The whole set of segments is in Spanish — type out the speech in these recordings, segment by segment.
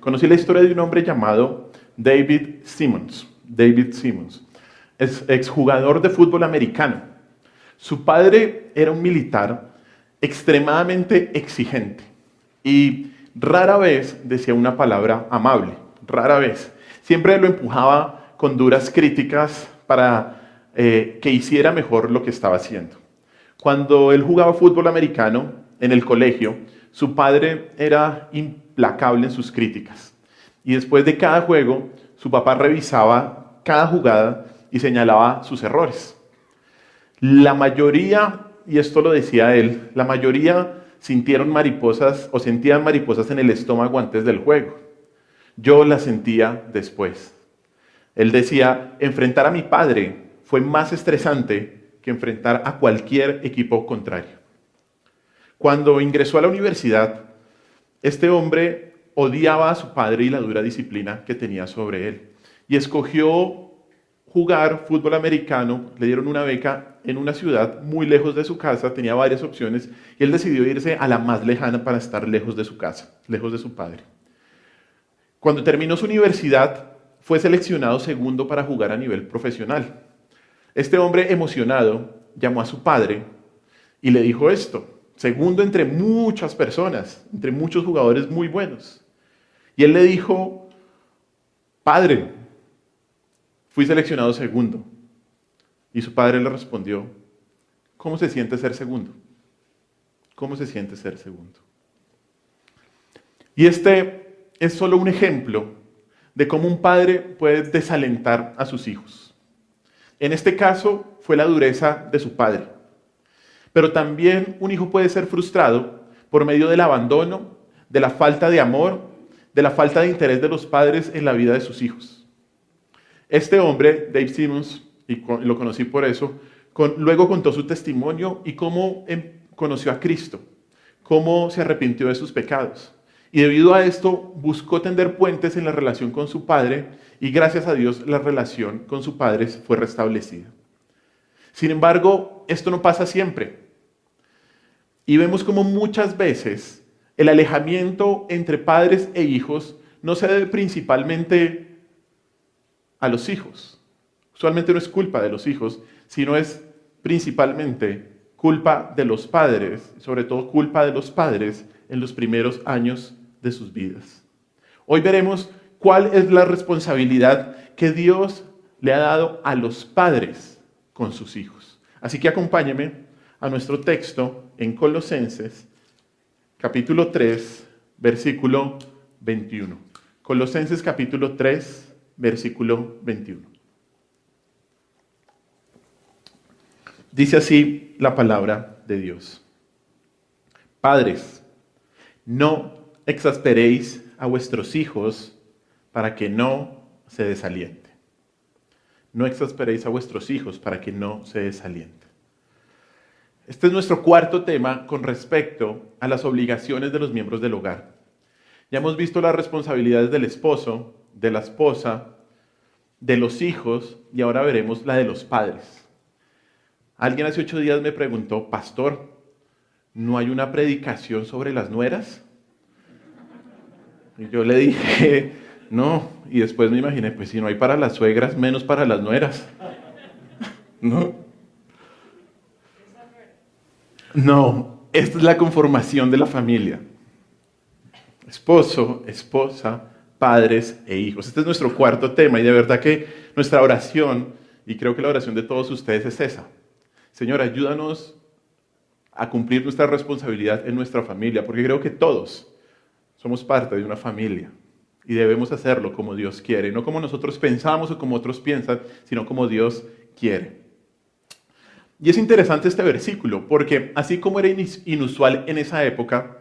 Conocí la historia de un hombre llamado David Simmons. David Simmons es exjugador de fútbol americano. Su padre era un militar extremadamente exigente y rara vez decía una palabra amable, rara vez. Siempre lo empujaba con duras críticas para que hiciera mejor lo que estaba haciendo. Cuando él jugaba fútbol americano en el colegio, su padre era implacable en sus críticas. Y después de cada juego, su papá revisaba cada jugada y señalaba sus errores. La mayoría, y esto lo decía él, la mayoría sintieron mariposas o sentían mariposas en el estómago antes del juego. Yo las sentía después. Él decía, enfrentar a mi padre fue más estresante que enfrentar a cualquier equipo contrario. Cuando ingresó a la universidad, este hombre odiaba a su padre y la dura disciplina que tenía sobre él. Y escogió jugar fútbol americano, le dieron una beca en una ciudad muy lejos de su casa, tenía varias opciones, y él decidió irse a la más lejana para estar lejos de su casa, lejos de su padre. Cuando terminó su universidad, fue seleccionado segundo para jugar a nivel profesional. Este hombre emocionado llamó a su padre y le dijo esto, segundo entre muchas personas, entre muchos jugadores muy buenos. Y él le dijo, padre, fui seleccionado segundo. Y su padre le respondió, ¿cómo se siente ser segundo? ¿Cómo se siente ser segundo? Y este es solo un ejemplo de cómo un padre puede desalentar a sus hijos. En este caso fue la dureza de su padre. Pero también un hijo puede ser frustrado por medio del abandono, de la falta de amor, de la falta de interés de los padres en la vida de sus hijos. Este hombre, Dave Simmons, y lo conocí por eso, luego contó su testimonio y cómo conoció a Cristo, cómo se arrepintió de sus pecados. Y debido a esto buscó tender puentes en la relación con su padre y gracias a Dios la relación con su padre fue restablecida. Sin embargo, esto no pasa siempre. Y vemos como muchas veces el alejamiento entre padres e hijos no se debe principalmente a los hijos. Usualmente no es culpa de los hijos, sino es principalmente culpa de los padres, sobre todo culpa de los padres en los primeros años de sus vidas. Hoy veremos cuál es la responsabilidad que Dios le ha dado a los padres con sus hijos. Así que acompáñeme a nuestro texto en Colosenses, capítulo 3, versículo 21. Colosenses capítulo 3, versículo 21. Dice así la palabra de Dios. Padres, no exasperéis a vuestros hijos para que no se desalienten. No exasperéis a vuestros hijos para que no se desalienten. Este es nuestro cuarto tema con respecto a las obligaciones de los miembros del hogar. Ya hemos visto las responsabilidades del esposo, de la esposa, de los hijos y ahora veremos la de los padres. Alguien hace 8 días me preguntó, pastor, ¿no hay una predicación sobre las nueras? Y yo le dije, no, y después me imaginé, pues si no hay para las suegras, menos para las nueras. ¿No? No, esta es la conformación de la familia. Esposo, esposa, padres e hijos. Este es nuestro cuarto tema y de verdad que nuestra oración, y creo que la oración de todos ustedes es esa. Señor, ayúdanos a cumplir nuestra responsabilidad en nuestra familia, porque creo que todos somos parte de una familia y debemos hacerlo como Dios quiere, no como nosotros pensamos o como otros piensan, sino como Dios quiere. Y es interesante este versículo, porque así como era inusual en esa época,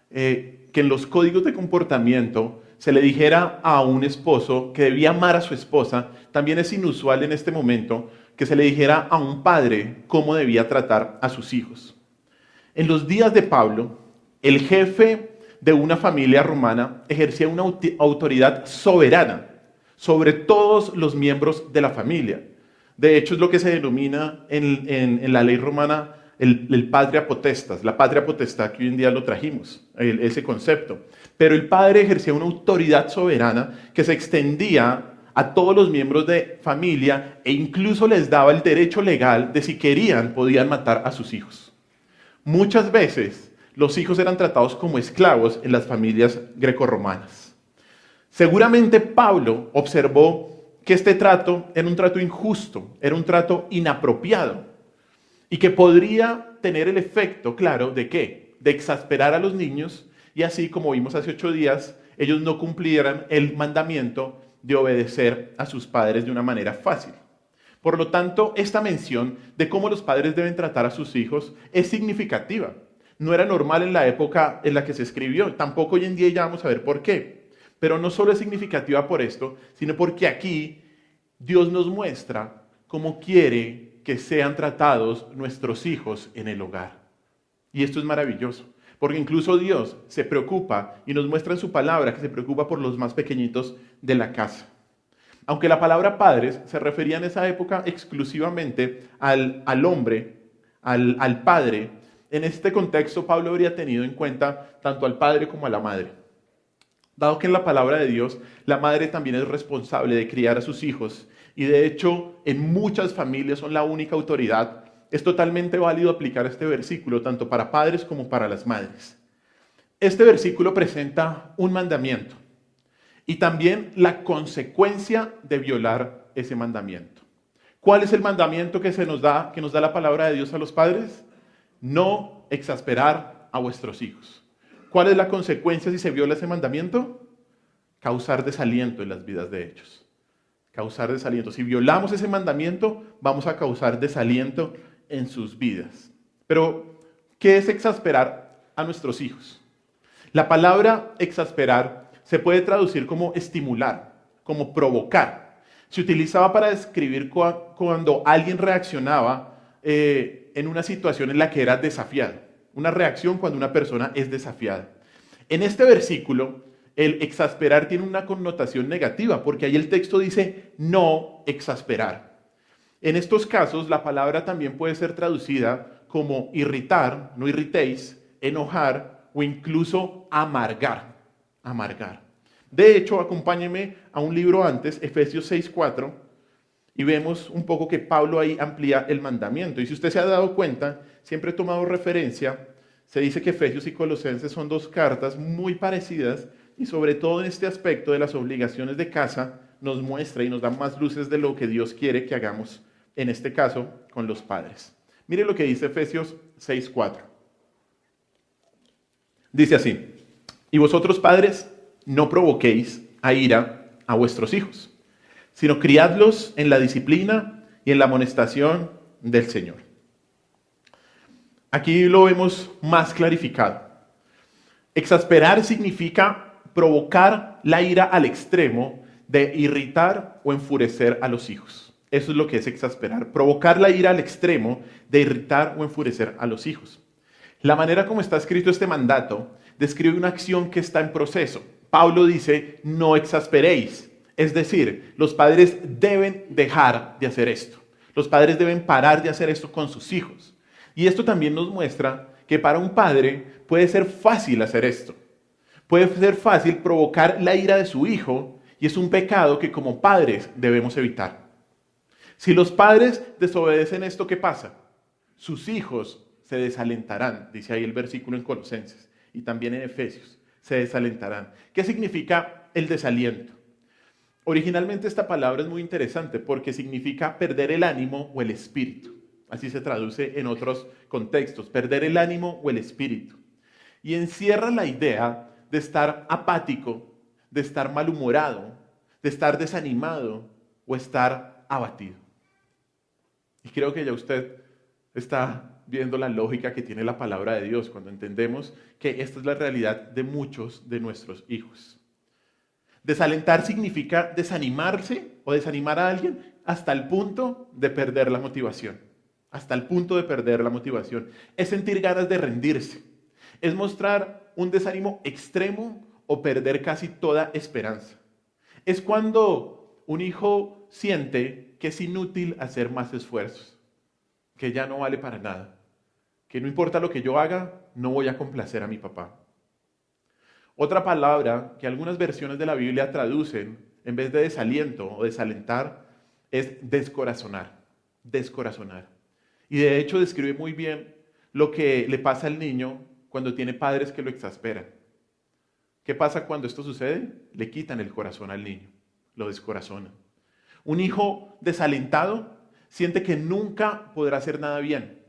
que en los códigos de comportamiento se le dijera a un esposo que debía amar a su esposa, también es inusual en este momento que se le dijera a un padre cómo debía tratar a sus hijos. En los días de Pablo, el jefe de una familia romana ejercía una autoridad soberana sobre todos los miembros de la familia. De hecho, es lo que se denomina en la ley romana el patria potestas, la patria potestad que hoy en día lo trajimos, ese concepto. Pero el padre ejercía una autoridad soberana que se extendía a todos los miembros de familia e incluso les daba el derecho legal de si querían podían matar a sus hijos. Muchas veces los hijos eran tratados como esclavos en las familias grecorromanas. Seguramente Pablo observó que este trato era un trato injusto, era un trato inapropiado y que podría tener el efecto, claro, ¿de qué? De exasperar a los niños y así, como vimos hace 8 días, ellos no cumplieran el mandamiento de obedecer a sus padres de una manera fácil. Por lo tanto, esta mención de cómo los padres deben tratar a sus hijos es significativa. No era normal en la época en la que se escribió, tampoco hoy en día, ya vamos a ver por qué. Pero no solo es significativa por esto, sino porque aquí Dios nos muestra cómo quiere que sean tratados nuestros hijos en el hogar. Y esto es maravilloso, porque incluso Dios se preocupa y nos muestra en su palabra que se preocupa por los más pequeñitos de la casa. Aunque la palabra padres se refería en esa época exclusivamente al hombre, al padre, en este contexto Pablo habría tenido en cuenta tanto al padre como a la madre. Dado que en la palabra de Dios la madre también es responsable de criar a sus hijos y de hecho en muchas familias son la única autoridad, es totalmente válido aplicar este versículo tanto para padres como para las madres. Este versículo presenta un mandamiento y también la consecuencia de violar ese mandamiento. ¿Cuál es el mandamiento que nos da la palabra de Dios a los padres? No exasperar a vuestros hijos. ¿Cuál es la consecuencia si se viola ese mandamiento? Causar desaliento en las vidas de ellos. Causar desaliento. Si violamos ese mandamiento, vamos a causar desaliento en sus vidas. Pero, ¿qué es exasperar a nuestros hijos? La palabra exasperar se puede traducir como estimular, como provocar. Se utilizaba para describir cuando alguien reaccionaba en una situación en la que era desafiado. Una reacción cuando una persona es desafiada. En este versículo, el exasperar tiene una connotación negativa, porque ahí el texto dice no exasperar. En estos casos, la palabra también puede ser traducida como irritar, no irritéis, enojar o incluso amargar. Amargar. De hecho, acompáñenme a un libro antes, Efesios 6:4, y vemos un poco que Pablo ahí amplía el mandamiento. Y si usted se ha dado cuenta, siempre he tomado referencia, se dice que Efesios y Colosenses son 2 cartas muy parecidas y sobre todo en este aspecto de las obligaciones de casa nos muestra y nos da más luces de lo que Dios quiere que hagamos, en este caso, con los padres. Mire lo que dice Efesios 6:4. Dice así: y vosotros padres, no provoquéis a ira a vuestros hijos, sino criadlos en la disciplina y en la amonestación del Señor. Aquí lo vemos más clarificado. Exasperar significa provocar la ira al extremo de irritar o enfurecer a los hijos. Eso es lo que es exasperar, provocar la ira al extremo de irritar o enfurecer a los hijos. La manera como está escrito este mandato describe una acción que está en proceso. Pablo dice, no exasperéis. Es decir, los padres deben dejar de hacer esto. Los padres deben parar de hacer esto con sus hijos. Y esto también nos muestra que para un padre puede ser fácil hacer esto. Puede ser fácil provocar la ira de su hijo y es un pecado que como padres debemos evitar. Si los padres desobedecen esto, ¿qué pasa? Sus hijos se desalentarán, dice ahí el versículo en Colosenses y también en Efesios, se desalentarán. ¿Qué significa el desaliento? Originalmente esta palabra es muy interesante porque significa perder el ánimo o el espíritu. Así se traduce en otros contextos, perder el ánimo o el espíritu. Y encierra la idea de estar apático, de estar malhumorado, de estar desanimado o estar abatido. Y creo que ya usted está viendo la lógica que tiene la palabra de Dios cuando entendemos que esta es la realidad de muchos de nuestros hijos. Desalentar significa desanimarse o desanimar a alguien hasta el punto de perder la motivación. Hasta el punto de perder la motivación. Es sentir ganas de rendirse. Es mostrar un desánimo extremo o perder casi toda esperanza. Es cuando un hijo siente que es inútil hacer más esfuerzos, que ya no vale para nada. que no importa lo que yo haga, no voy a complacer a mi papá. Otra palabra que algunas versiones de la Biblia traducen, en vez de desaliento o desalentar, es descorazonar. Descorazonar. Y de hecho describe muy bien lo que le pasa al niño cuando tiene padres que lo exasperan. ¿Qué pasa cuando esto sucede? Le quitan el corazón al niño, lo descorazonan. Un hijo desalentado siente que nunca podrá hacer nada bien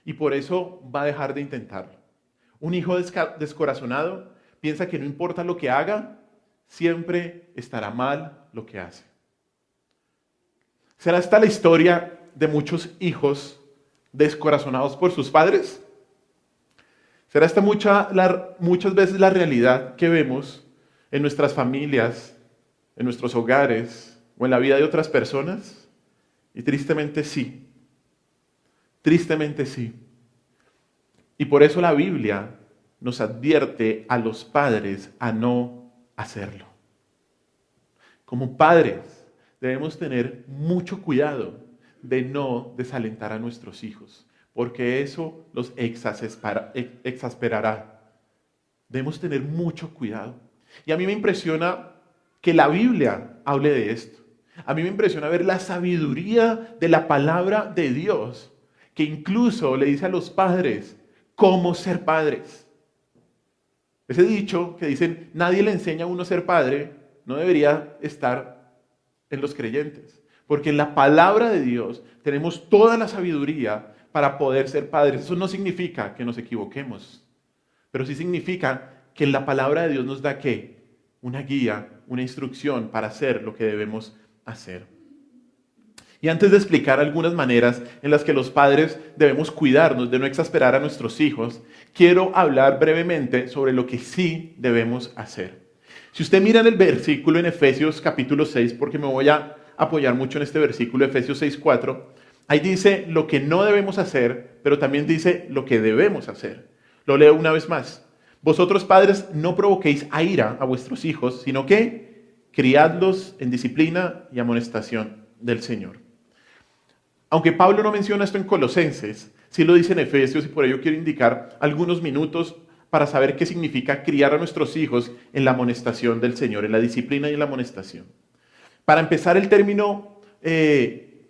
y por eso va a dejar de intentarlo. Un hijo descorazonado piensa que no importa lo que haga, siempre estará mal lo que hace. ¿Será esta la historia de muchos hijos descorazonados por sus padres? ¿Será esta muchas veces la realidad que vemos en nuestras familias, en nuestros hogares o en la vida de otras personas? Y tristemente sí. Tristemente sí. Y por eso la Biblia nos advierte a los padres a no hacerlo. Como padres debemos tener mucho cuidado de no desalentar a nuestros hijos, porque eso los exasperará. Debemos tener mucho cuidado. Y a mí me impresiona que la Biblia hable de esto. A mí me impresiona ver la sabiduría de la palabra de Dios, que incluso le dice a los padres cómo ser padres. Ese dicho que dicen, nadie le enseña a uno a ser padre, no debería estar en los creyentes. Porque en la palabra de Dios tenemos toda la sabiduría para poder ser padres. Eso no significa que nos equivoquemos, pero sí significa que en la palabra de Dios nos da ¿qué? Una guía, una instrucción para hacer lo que debemos hacer. Y antes de explicar algunas maneras en las que los padres debemos cuidarnos de no exasperar a nuestros hijos, quiero hablar brevemente sobre lo que sí debemos hacer. Si usted mira en el versículo en Efesios capítulo 6, porque me voy a apoyar mucho en este versículo, Efesios 6:4, ahí dice lo que no debemos hacer, pero también dice lo que debemos hacer. Lo leo una vez más. Vosotros padres no provoquéis a ira a vuestros hijos, sino que criadlos en disciplina y amonestación del Señor. Aunque Pablo no menciona esto en Colosenses, sí lo dice en Efesios y por ello quiero indicar algunos minutos para saber qué significa criar a nuestros hijos en la amonestación del Señor, en la disciplina y en la amonestación. Para empezar, el término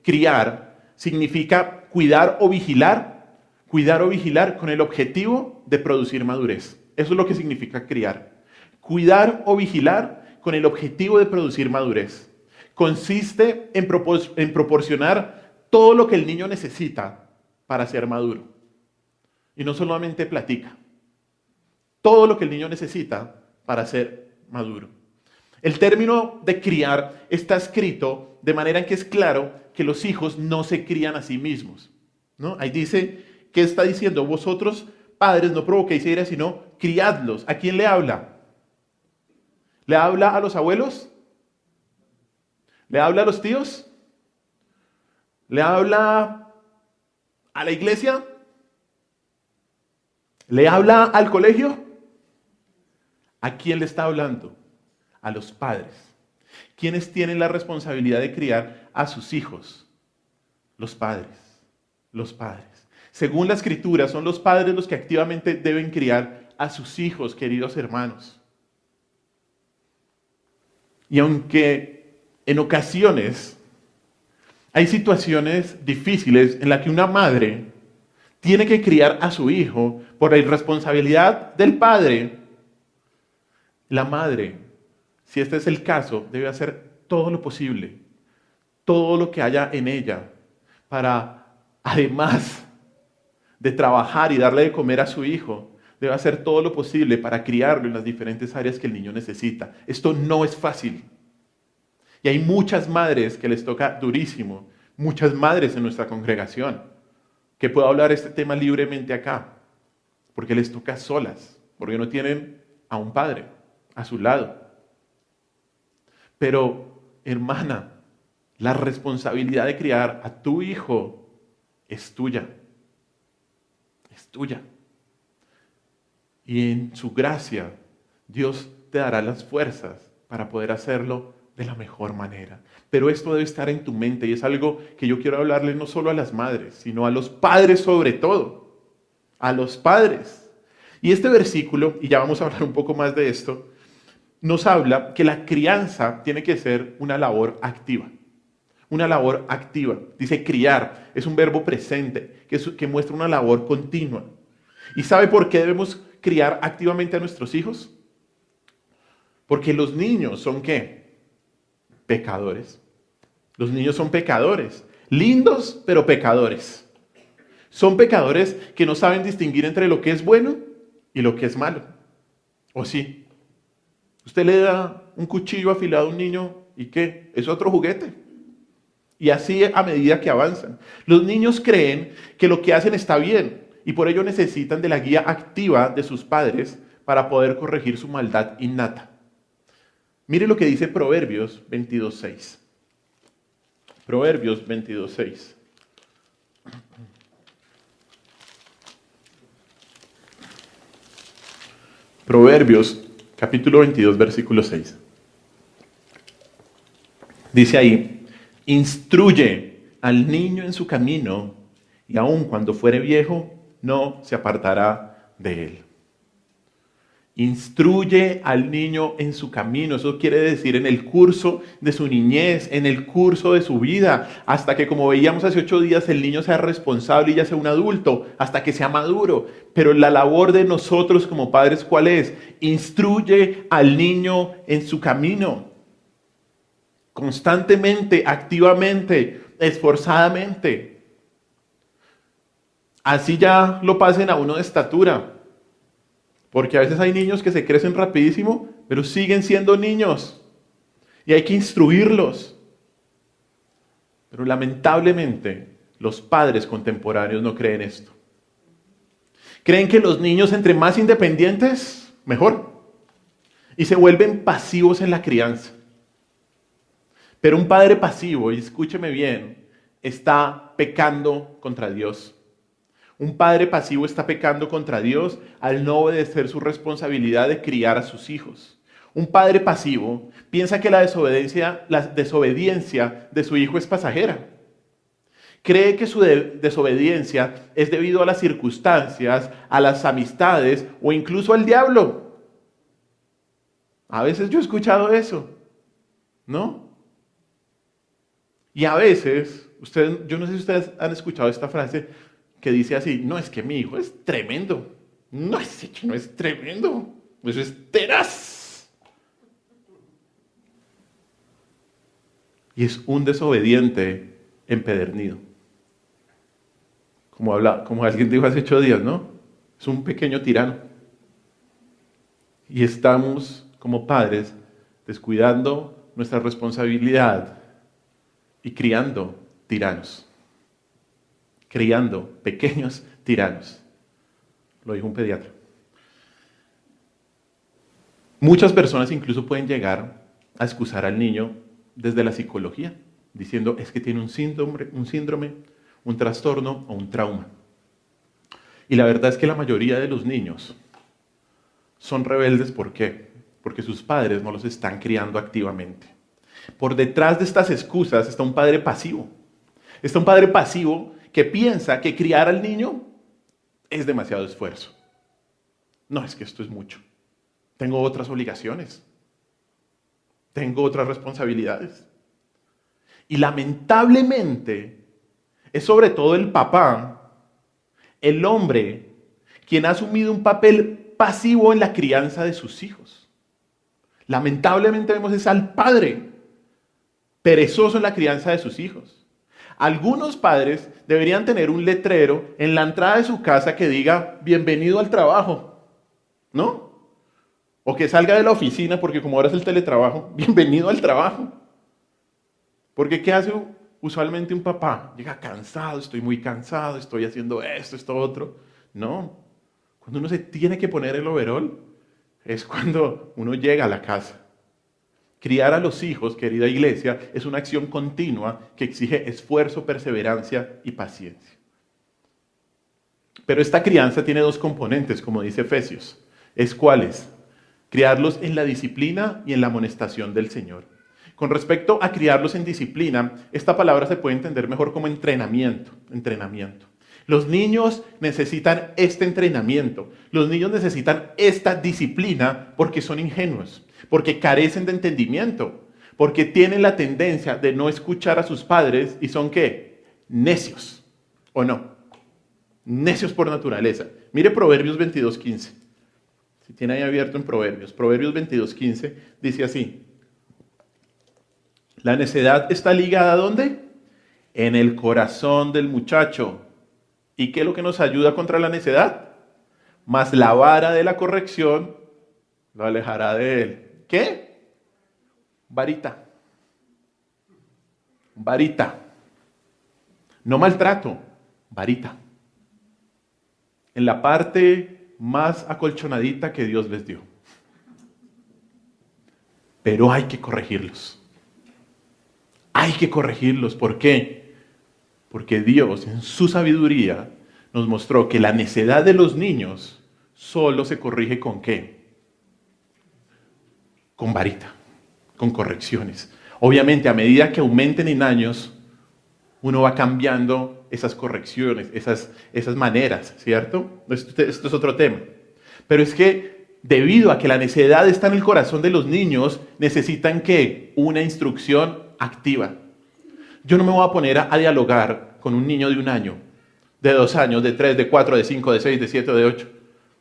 criar significa cuidar o vigilar con el objetivo de producir madurez. Eso es lo que significa criar. Cuidar o vigilar con el objetivo de producir madurez. Consiste en proporcionar todo lo que el niño necesita para ser maduro. Y no solamente platica. Todo lo que el niño necesita para ser maduro. El término de criar está escrito de manera en que es claro que los hijos no se crían a sí mismos, ¿no? Ahí dice, ¿qué está diciendo? Vosotros, padres, no provoquéis ira, sino criadlos. ¿A quién le habla? ¿Le habla a los abuelos? ¿Le habla a los tíos? ¿Le habla a la iglesia? ¿Le habla al colegio? ¿A quién le está hablando? A los padres. ¿Quiénes tienen la responsabilidad de criar a sus hijos? Los padres. Los padres. Según la Escritura, son los padres los que activamente deben criar a sus hijos, queridos hermanos. Y aunque en ocasiones hay situaciones difíciles en las que una madre tiene que criar a su hijo por la irresponsabilidad del padre, la madre, si este es el caso, debe hacer todo lo posible, todo lo que haya en ella, para, además de trabajar y darle de comer a su hijo, debe hacer todo lo posible para criarlo en las diferentes áreas que el niño necesita. Esto no es fácil. Y hay muchas madres que les toca durísimo, muchas madres en nuestra congregación, que puedo hablar este tema libremente acá, porque les toca solas, porque no tienen a un padre a su lado. Pero, hermana, la responsabilidad de criar a tu hijo es tuya. Es tuya. Y en su gracia, Dios te dará las fuerzas para poder hacerlo de la mejor manera. Pero esto debe estar en tu mente y es algo que yo quiero hablarle no solo a las madres, sino a los padres sobre todo. a los padres. Y este versículo, y ya vamos a hablar un poco más de esto, nos habla que la crianza tiene que ser una labor activa. Una labor activa. Dice criar, es un verbo presente que muestra una labor continua. ¿Y sabe por qué debemos criar activamente a nuestros hijos? Porque los niños son ¿qué? Pecadores. Los niños son pecadores. Lindos, pero pecadores. Son pecadores que no saben distinguir entre lo que es bueno y lo que es malo. ¿O sí? Usted le da un cuchillo afilado a un niño y ¿qué? Es otro juguete. Y así a medida que avanzan. Los niños creen que lo que hacen está bien y por ello necesitan de la guía activa de sus padres para poder corregir su maldad innata. Mire lo que dice Proverbios 22:6. Proverbios 22:6. Proverbios capítulo 22, versículo 6. Dice ahí: instruye al niño en su camino, y aun cuando fuere viejo, no se apartará de él. Instruye al niño en su camino. Eso quiere decir en el curso de su niñez, en el curso de su vida, hasta que, como veíamos hace 8 días, el niño sea responsable y ya sea un adulto, hasta que sea maduro. Pero la labor de nosotros como padres, ¿cuál es? Instruye al niño en su camino. Constantemente, activamente, esforzadamente. Así ya lo pasen a uno de estatura. Porque a veces hay niños que se crecen rapidísimo, pero siguen siendo niños. Y hay que instruirlos. Pero lamentablemente, los padres contemporáneos no creen esto. Creen que los niños, entre más independientes, mejor. Y se vuelven pasivos en la crianza. Pero un padre pasivo, y escúcheme bien, está pecando contra Dios. Un padre pasivo está pecando contra Dios al no obedecer su responsabilidad de criar a sus hijos. Un padre pasivo piensa que la desobediencia de su hijo es pasajera. Cree que su desobediencia es debido a las circunstancias, a las amistades o incluso al diablo. A veces yo he escuchado eso, ¿no? Y a veces, yo no sé si ustedes han escuchado esta frase que dice así: no, es que mi hijo es tremendo. No, ese no es tremendo. Eso es tenaz. Y es un desobediente empedernido. Como alguien dijo hace 8 días, ¿no? Es un pequeño tirano. Y estamos, como padres, descuidando nuestra responsabilidad y criando tiranos. Criando pequeños tiranos. Lo dijo un pediatra. Muchas personas incluso pueden llegar a excusar al niño desde la psicología, diciendo es que tiene un síndrome, un trastorno o un trauma. Y la verdad es que la mayoría de los niños son rebeldes. ¿Por qué? Porque sus padres no los están criando activamente. Por detrás de estas excusas está un padre pasivo. Está un padre pasivo que piensa que criar al niño es demasiado esfuerzo. No, es que esto es mucho. Tengo otras obligaciones. Tengo otras responsabilidades. Y lamentablemente es sobre todo el papá, el hombre, quien ha asumido un papel pasivo en la crianza de sus hijos. Lamentablemente vemos es al padre perezoso en la crianza de sus hijos. Algunos padres deberían tener un letrero en la entrada de su casa que diga bienvenido al trabajo, ¿no? O que salga de la oficina, porque como ahora es el teletrabajo, bienvenido al trabajo. Porque ¿qué hace usualmente un papá? Llega cansado, estoy muy cansado, estoy haciendo esto otro. No, cuando uno se tiene que poner el overol es cuando uno llega a la casa. Criar a los hijos, querida iglesia, es una acción continua que exige esfuerzo, perseverancia y paciencia. Pero esta crianza tiene 2 componentes, como dice Efesios. ¿Cuáles? Criarlos en la disciplina y en la amonestación del Señor. Con respecto a criarlos en disciplina, esta palabra se puede entender mejor como entrenamiento. Los niños necesitan este entrenamiento. Los niños necesitan esta disciplina porque son ingenuos, porque carecen de entendimiento, porque tienen la tendencia de no escuchar a sus padres y son ¿qué? Necios, ¿o no? Necios por naturaleza. Mire Proverbios 22:15. Si tiene ahí abierto en Proverbios 22:15, dice así. La necedad está ligada ¿a dónde? En el corazón del muchacho. ¿Y qué es lo que nos ayuda contra la necedad? Mas la vara de la corrección lo alejará de él. ¿Qué? Varita. Varita. No maltrato, varita. En la parte más acolchonadita que Dios les dio. Pero hay que corregirlos. Hay que corregirlos. ¿Por qué? Porque Dios en su sabiduría nos mostró que la necedad de los niños solo se corrige ¿con qué? Con varita, con correcciones. Obviamente a medida que aumenten en años, uno va cambiando esas correcciones, esas maneras, ¿cierto? Esto es otro tema. Pero es que debido a que la necedad está en el corazón de los niños, necesitan ¿qué? Una instrucción activa. Yo no me voy a poner a dialogar con un niño de 1 año, de 2 años, de 3, de 4, de 5, de 6, de 7 o de 8.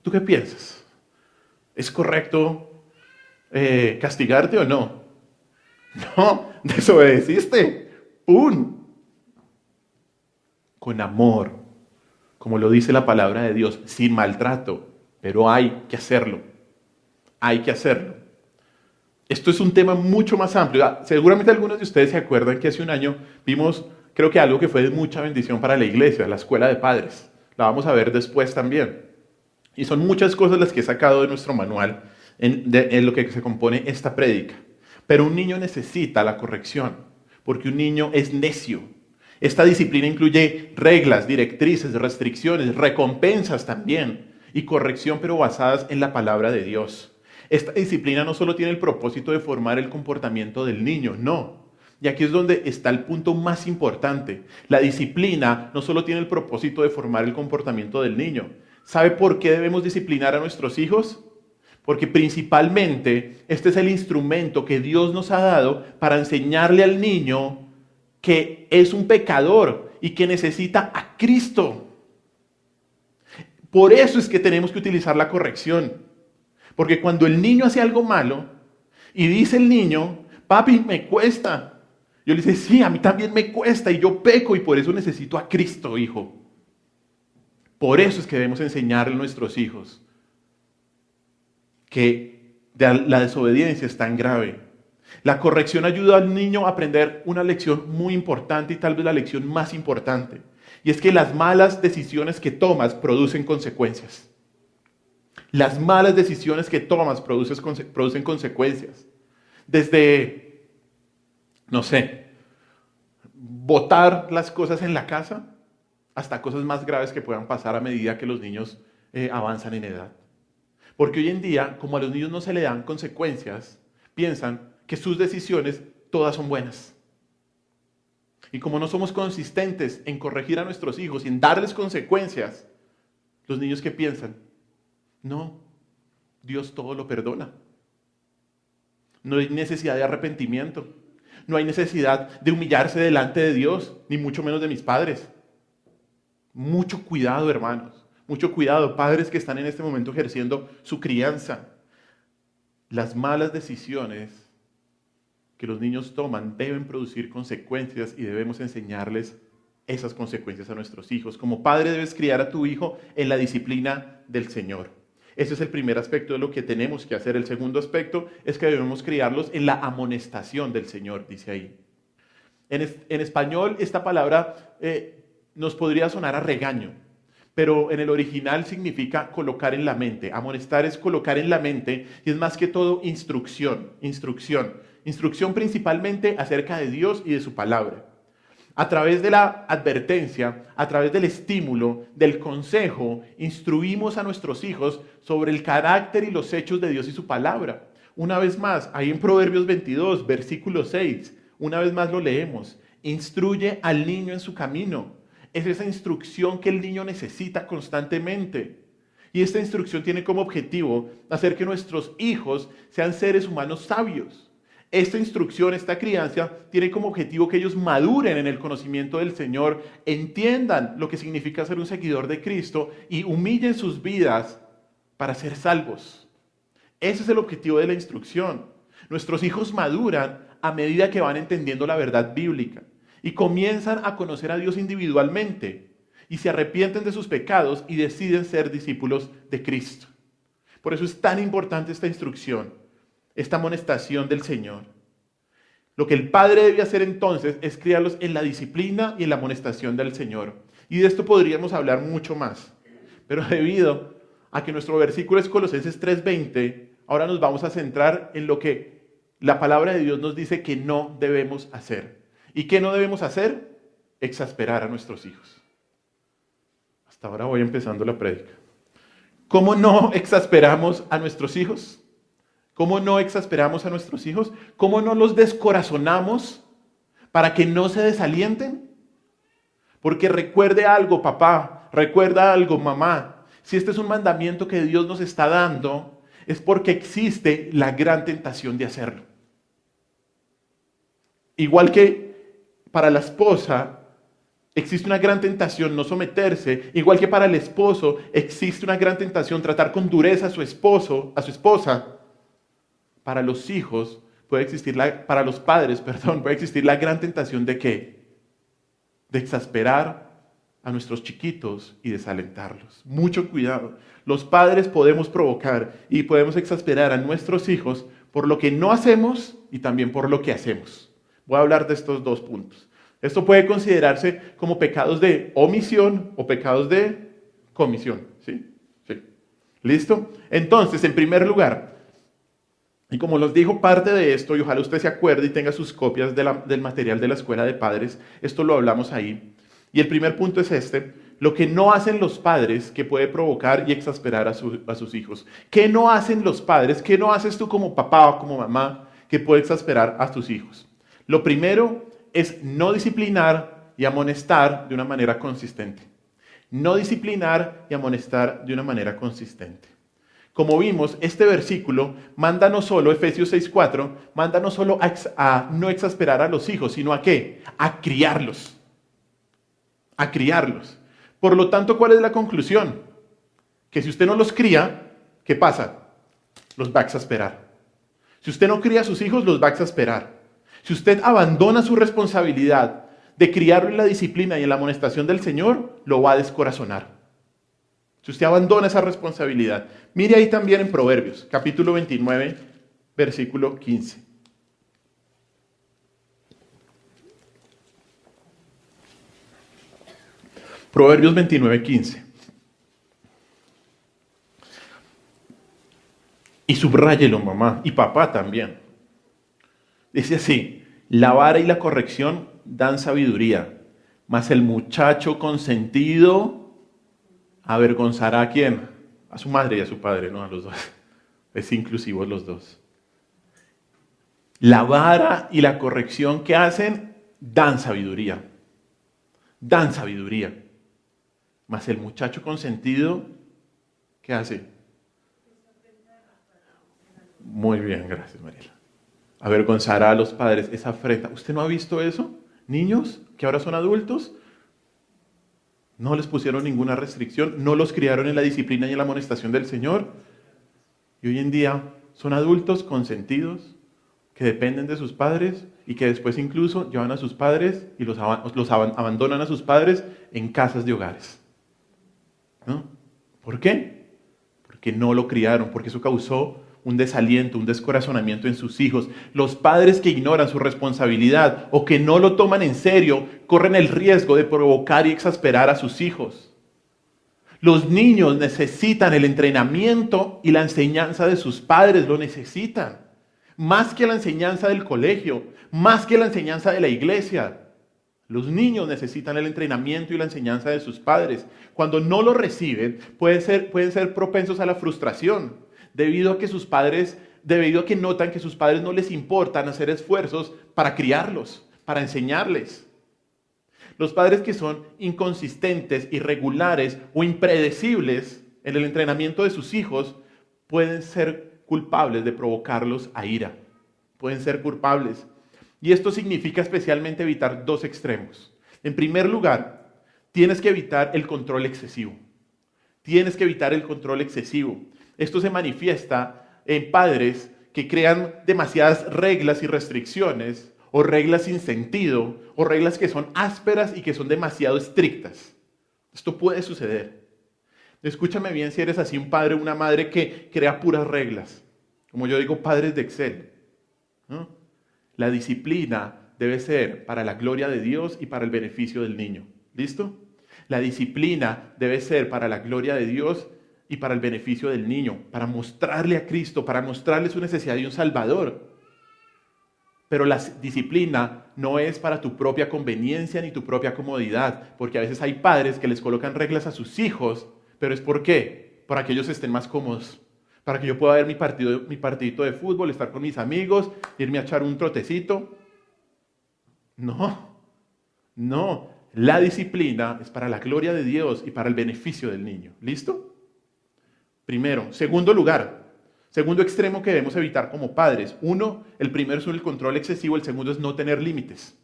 ¿Tú qué piensas? ¿Es correcto castigarte o no? No, desobedeciste. ¡Pum! Con amor, como lo dice la palabra de Dios, sin maltrato, pero hay que hacerlo. Hay que hacerlo. Esto es un tema mucho más amplio. Seguramente algunos de ustedes se acuerdan que hace 1 año vimos, creo que algo que fue de mucha bendición para la iglesia, la escuela de padres. La vamos a ver después también. Y son muchas cosas las que he sacado de nuestro manual en lo que se compone esta prédica. Pero un niño necesita la corrección, porque un niño es necio. Esta disciplina incluye reglas, directrices, restricciones, recompensas también, y corrección, pero basadas en la palabra de Dios. Esta disciplina no solo tiene el propósito de formar el comportamiento del niño, no. Y aquí es donde está el punto más importante. La disciplina no solo tiene el propósito de formar el comportamiento del niño. ¿Sabe por qué debemos disciplinar a nuestros hijos? Porque principalmente este es el instrumento que Dios nos ha dado para enseñarle al niño que es un pecador y que necesita a Cristo. Por eso es que tenemos que utilizar la corrección. Porque cuando el niño hace algo malo y dice el niño, papi, me cuesta. Yo le dice, sí, a mí también me cuesta y yo peco y por eso necesito a Cristo, hijo. Por eso es que debemos enseñarle a nuestros hijos que la desobediencia es tan grave. La corrección ayuda al niño a aprender una lección muy importante y tal vez la lección más importante. Y es que las malas decisiones que tomas producen consecuencias. Las malas decisiones que tomas producen consecuencias. Desde, no sé, botar las cosas en la casa hasta cosas más graves que puedan pasar a medida que los niños avanzan en edad. Porque hoy en día, como a los niños no se le dan consecuencias, piensan que sus decisiones todas son buenas. Y como no somos consistentes en corregir a nuestros hijos y en darles consecuencias, los niños ¿qué piensan? No, Dios todo lo perdona. No hay necesidad de arrepentimiento. No hay necesidad de humillarse delante de Dios, ni mucho menos de mis padres. Mucho cuidado, hermanos. Mucho cuidado, padres que están en este momento ejerciendo su crianza. Las malas decisiones que los niños toman deben producir consecuencias y debemos enseñarles esas consecuencias a nuestros hijos. Como padre debes criar a tu hijo en la disciplina del Señor. Ese es el primer aspecto de lo que tenemos que hacer. El segundo aspecto es que debemos criarlos en la amonestación del Señor, dice ahí. En español esta palabra nos podría sonar a regaño, pero en el original significa colocar en la mente. Amonestar es colocar en la mente y es más que todo instrucción. Instrucción principalmente acerca de Dios y de su palabra. A través de la advertencia, a través del estímulo, del consejo, instruimos a nuestros hijos sobre el carácter y los hechos de Dios y su palabra. Una vez más, ahí en Proverbios 22, versículo 6, una vez más lo leemos. Instruye al niño en su camino. Es esa instrucción que el niño necesita constantemente. Y esta instrucción tiene como objetivo hacer que nuestros hijos sean seres humanos sabios. Esta instrucción, esta crianza, tiene como objetivo que ellos maduren en el conocimiento del Señor, entiendan lo que significa ser un seguidor de Cristo y humillen sus vidas para ser salvos. Ese es el objetivo de la instrucción. Nuestros hijos maduran a medida que van entendiendo la verdad bíblica y comienzan a conocer a Dios individualmente y se arrepienten de sus pecados y deciden ser discípulos de Cristo. Por eso es tan importante esta instrucción, esta amonestación del Señor. Lo que el padre debe hacer entonces es criarlos en la disciplina y en la amonestación del Señor. Y de esto podríamos hablar mucho más. Pero debido a que nuestro versículo es Colosenses 3:20, ahora nos vamos a centrar en lo que la palabra de Dios nos dice que no debemos hacer. ¿Y qué no debemos hacer? Exasperar a nuestros hijos. Hasta ahora voy empezando la prédica. ¿Cómo no exasperamos a nuestros hijos? ¿Cómo no exasperamos a nuestros hijos? ¿Cómo no los descorazonamos para que no se desalienten? Porque recuerde algo, papá, recuerda algo, mamá. Si este es un mandamiento que Dios nos está dando, es porque existe la gran tentación de hacerlo. Igual que para la esposa existe una gran tentación no someterse, igual que para el esposo existe una gran tentación tratar con dureza a su esposo, a su esposa. Para los hijos para los padres, puede existir la gran tentación de ¿qué? De exasperar a nuestros chiquitos y desalentarlos. Mucho cuidado. Los padres podemos provocar y podemos exasperar a nuestros hijos por lo que no hacemos y también por lo que hacemos. Voy a hablar de estos dos puntos. Esto puede considerarse como pecados de omisión o pecados de comisión. ¿Sí? Sí. ¿Listo? Entonces, en primer lugar, y como los dijo parte de esto, y ojalá usted se acuerde y tenga sus copias del material de la escuela de padres, esto lo hablamos ahí. Y el primer punto es este: lo que no hacen los padres que puede provocar y exasperar a sus hijos. ¿Qué no hacen los padres? ¿Qué no haces tú como papá o como mamá que puede exasperar a tus hijos? Lo primero es no disciplinar y amonestar de una manera consistente. No disciplinar y amonestar de una manera consistente. Como vimos, este versículo manda no solo, Efesios 6:4, manda no solo a no exasperar a los hijos, sino ¿a qué? A criarlos. A criarlos. Por lo tanto, ¿cuál es la conclusión? Que si usted no los cría, ¿qué pasa? Los va a exasperar. Si usted no cría a sus hijos, los va a exasperar. Si usted abandona su responsabilidad de criarlo en la disciplina y en la amonestación del Señor, lo va a descorazonar. Si usted abandona esa responsabilidad. Mire ahí también en Proverbios, capítulo 29, versículo 15. Proverbios 29, 15. Y subráyelo, mamá, y papá también. Dice así: la vara y la corrección dan sabiduría, mas el muchacho consentido avergonzará ¿a quién? A su madre y a su padre, no a los dos. Es inclusivo los dos. La vara y la corrección que hacen dan sabiduría. Dan sabiduría. Mas el muchacho consentido, ¿qué hace? Muy bien, gracias, Mariela. Avergonzará a los padres, esa afrenta. ¿Usted no ha visto eso? Niños que ahora son adultos, no les pusieron ninguna restricción, no los criaron en la disciplina y en la amonestación del Señor. Y hoy en día son adultos consentidos, que dependen de sus padres y que después incluso llevan a sus padres y los abandonan a sus padres en casas de hogares. ¿No? ¿Por qué? Porque no lo criaron, porque eso causó un desaliento, un descorazonamiento en sus hijos. Los padres que ignoran su responsabilidad o que no lo toman en serio corren el riesgo de provocar y exasperar a sus hijos. Los niños necesitan el entrenamiento y la enseñanza de sus padres, lo necesitan. Más que la enseñanza del colegio, más que la enseñanza de la iglesia. Los niños necesitan el entrenamiento y la enseñanza de sus padres. Cuando no lo reciben, pueden ser propensos a la frustración, debido a que notan que sus padres no les importan hacer esfuerzos para criarlos, para enseñarles. Los padres que son inconsistentes, irregulares o impredecibles en el entrenamiento de sus hijos pueden ser culpables de provocarlos a ira. Pueden ser culpables. Y esto significa especialmente evitar dos extremos. En primer lugar, tienes que evitar el control excesivo. Tienes que evitar el control excesivo. Esto se manifiesta en padres que crean demasiadas reglas y restricciones, o reglas sin sentido, o reglas que son ásperas y que son demasiado estrictas. Esto puede suceder. Escúchame bien si eres así un padre o una madre que crea puras reglas. Como yo digo, padres de Excel, ¿no? La disciplina debe ser para la gloria de Dios y para el beneficio del niño. ¿Listo? La disciplina debe ser para la gloria de Dios y para el beneficio del niño, para mostrarle a Cristo, para mostrarle su necesidad de un Salvador. Pero la disciplina no es para tu propia conveniencia ni tu propia comodidad, porque a veces hay padres que les colocan reglas a sus hijos, pero ¿es por qué? Para que ellos estén más cómodos, para que yo pueda ver mi partidito de fútbol, estar con mis amigos, irme a echar un trotecito. No, la disciplina es para la gloria de Dios y para el beneficio del niño. ¿Listo? Primero. Segundo lugar, segundo extremo que debemos evitar como padres. El primero es el control excesivo, el segundo es no tener límites.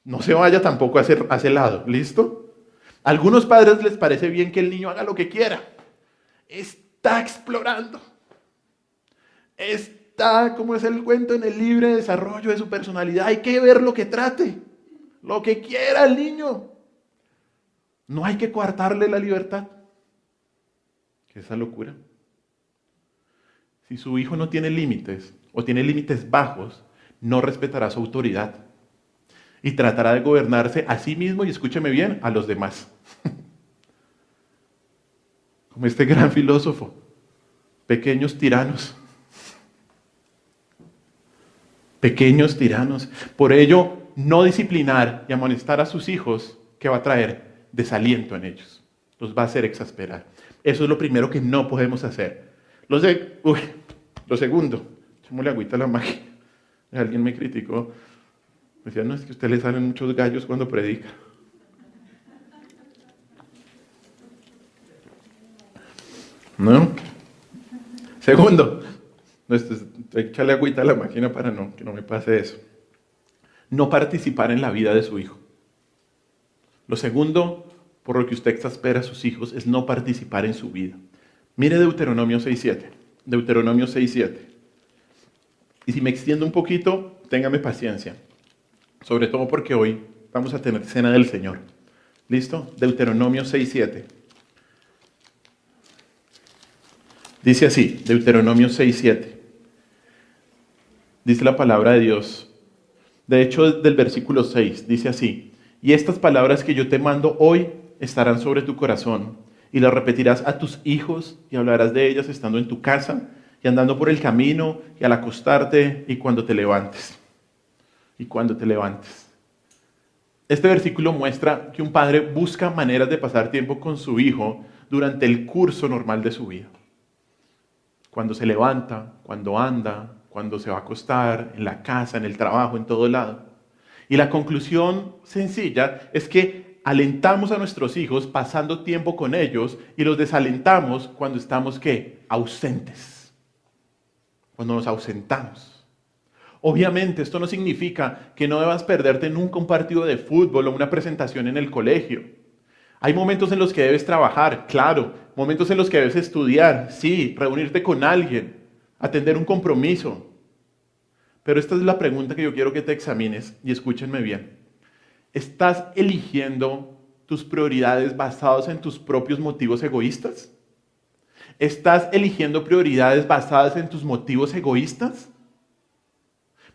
No se vaya tampoco a ese lado, ¿listo? A algunos padres les parece bien que el niño haga lo que quiera. Está explorando. Está, como es el cuento, en el libre desarrollo de su personalidad. Hay que ver lo que trate, lo que quiera el niño. No hay que coartarle la libertad. ¿Qué es esa locura? Si su hijo no tiene límites o tiene límites bajos, no respetará su autoridad y tratará de gobernarse a sí mismo y, escúcheme bien, a los demás. Como este gran filósofo, pequeños tiranos. Pequeños tiranos. Por ello, no disciplinar y amonestar a sus hijos, ¿qué va a traer? Desaliento en ellos. Los va a hacer exasperar. Eso es lo primero que no podemos hacer. Lo segundo, echémosle agüita a la máquina. Alguien me criticó. Me decía, no, es que a usted le salen muchos gallos cuando predica. ¿No? Segundo, echarle agüita a la máquina para que no me pase eso. No participar en la vida de su hijo. Lo segundo, por lo que usted exaspera a sus hijos, es no participar en su vida. Mire Deuteronomio 6.7. Deuteronomio 6.7. Y si me extiendo un poquito, téngame paciencia. Sobre todo porque hoy vamos a tener cena del Señor. ¿Listo? Deuteronomio 6.7. Dice así, Deuteronomio 6.7. Dice la palabra de Dios. De hecho, del versículo 6, dice así. Y estas palabras que yo te mando hoy estarán sobre tu corazón, y las repetirás a tus hijos, y hablarás de ellas estando en tu casa, y andando por el camino, y al acostarte, y cuando te levantes. Y cuando te levantes. Este versículo muestra que un padre busca maneras de pasar tiempo con su hijo durante el curso normal de su vida. Cuando se levanta, cuando anda, cuando se va a acostar, en la casa, en el trabajo, en todo lado. Y la conclusión sencilla es que alentamos a nuestros hijos pasando tiempo con ellos y los desalentamos cuando estamos, ¿qué? Ausentes. Cuando nos ausentamos. Obviamente esto no significa que no debas perderte nunca un partido de fútbol o una presentación en el colegio. Hay momentos en los que debes trabajar, claro. Momentos en los que debes estudiar, sí. Reunirte con alguien, atender un compromiso. Pero esta es la pregunta que yo quiero que te examines y escúchenme bien. ¿Estás eligiendo tus prioridades basadas en tus propios motivos egoístas? ¿Estás eligiendo prioridades basadas en tus motivos egoístas?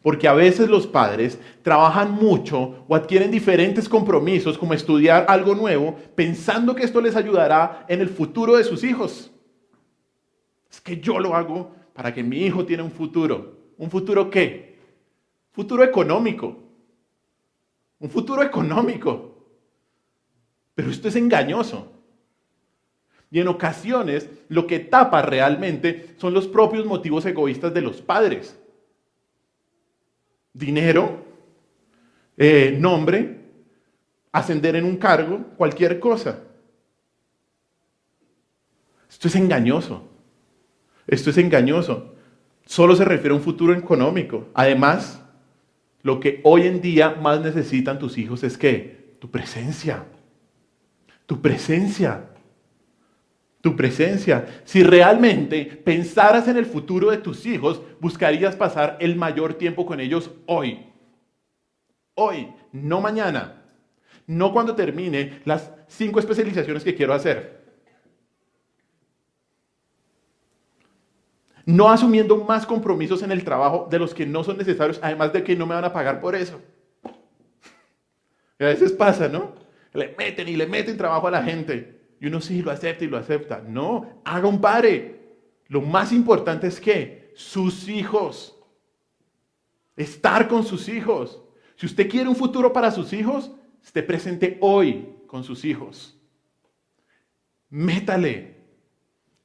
Porque a veces los padres trabajan mucho o adquieren diferentes compromisos como estudiar algo nuevo pensando que esto les ayudará en el futuro de sus hijos. Es que yo lo hago para que mi hijo tenga un futuro. ¿Un futuro qué? Futuro económico. Un futuro económico. Pero esto es engañoso. Y en ocasiones lo que tapa realmente son los propios motivos egoístas de los padres. Dinero, nombre, ascender en un cargo, cualquier cosa. Esto es engañoso. Esto es engañoso. Solo se refiere a un futuro económico. Además, lo que hoy en día más necesitan tus hijos es ¿qué? Tu presencia. Tu presencia. Tu presencia. Si realmente pensaras en el futuro de tus hijos, buscarías pasar el mayor tiempo con ellos hoy. Hoy, no mañana. No cuando termine las 5 especializaciones que quiero hacer. No asumiendo más compromisos en el trabajo de los que no son necesarios, además de que no me van a pagar por eso. Y a veces pasa, ¿no? Le meten trabajo a la gente. Y uno sí lo acepta y lo acepta. No, haga un pare. Lo más importante es que sus hijos. Estar con sus hijos. Si usted quiere un futuro para sus hijos, esté presente hoy con sus hijos. Métale.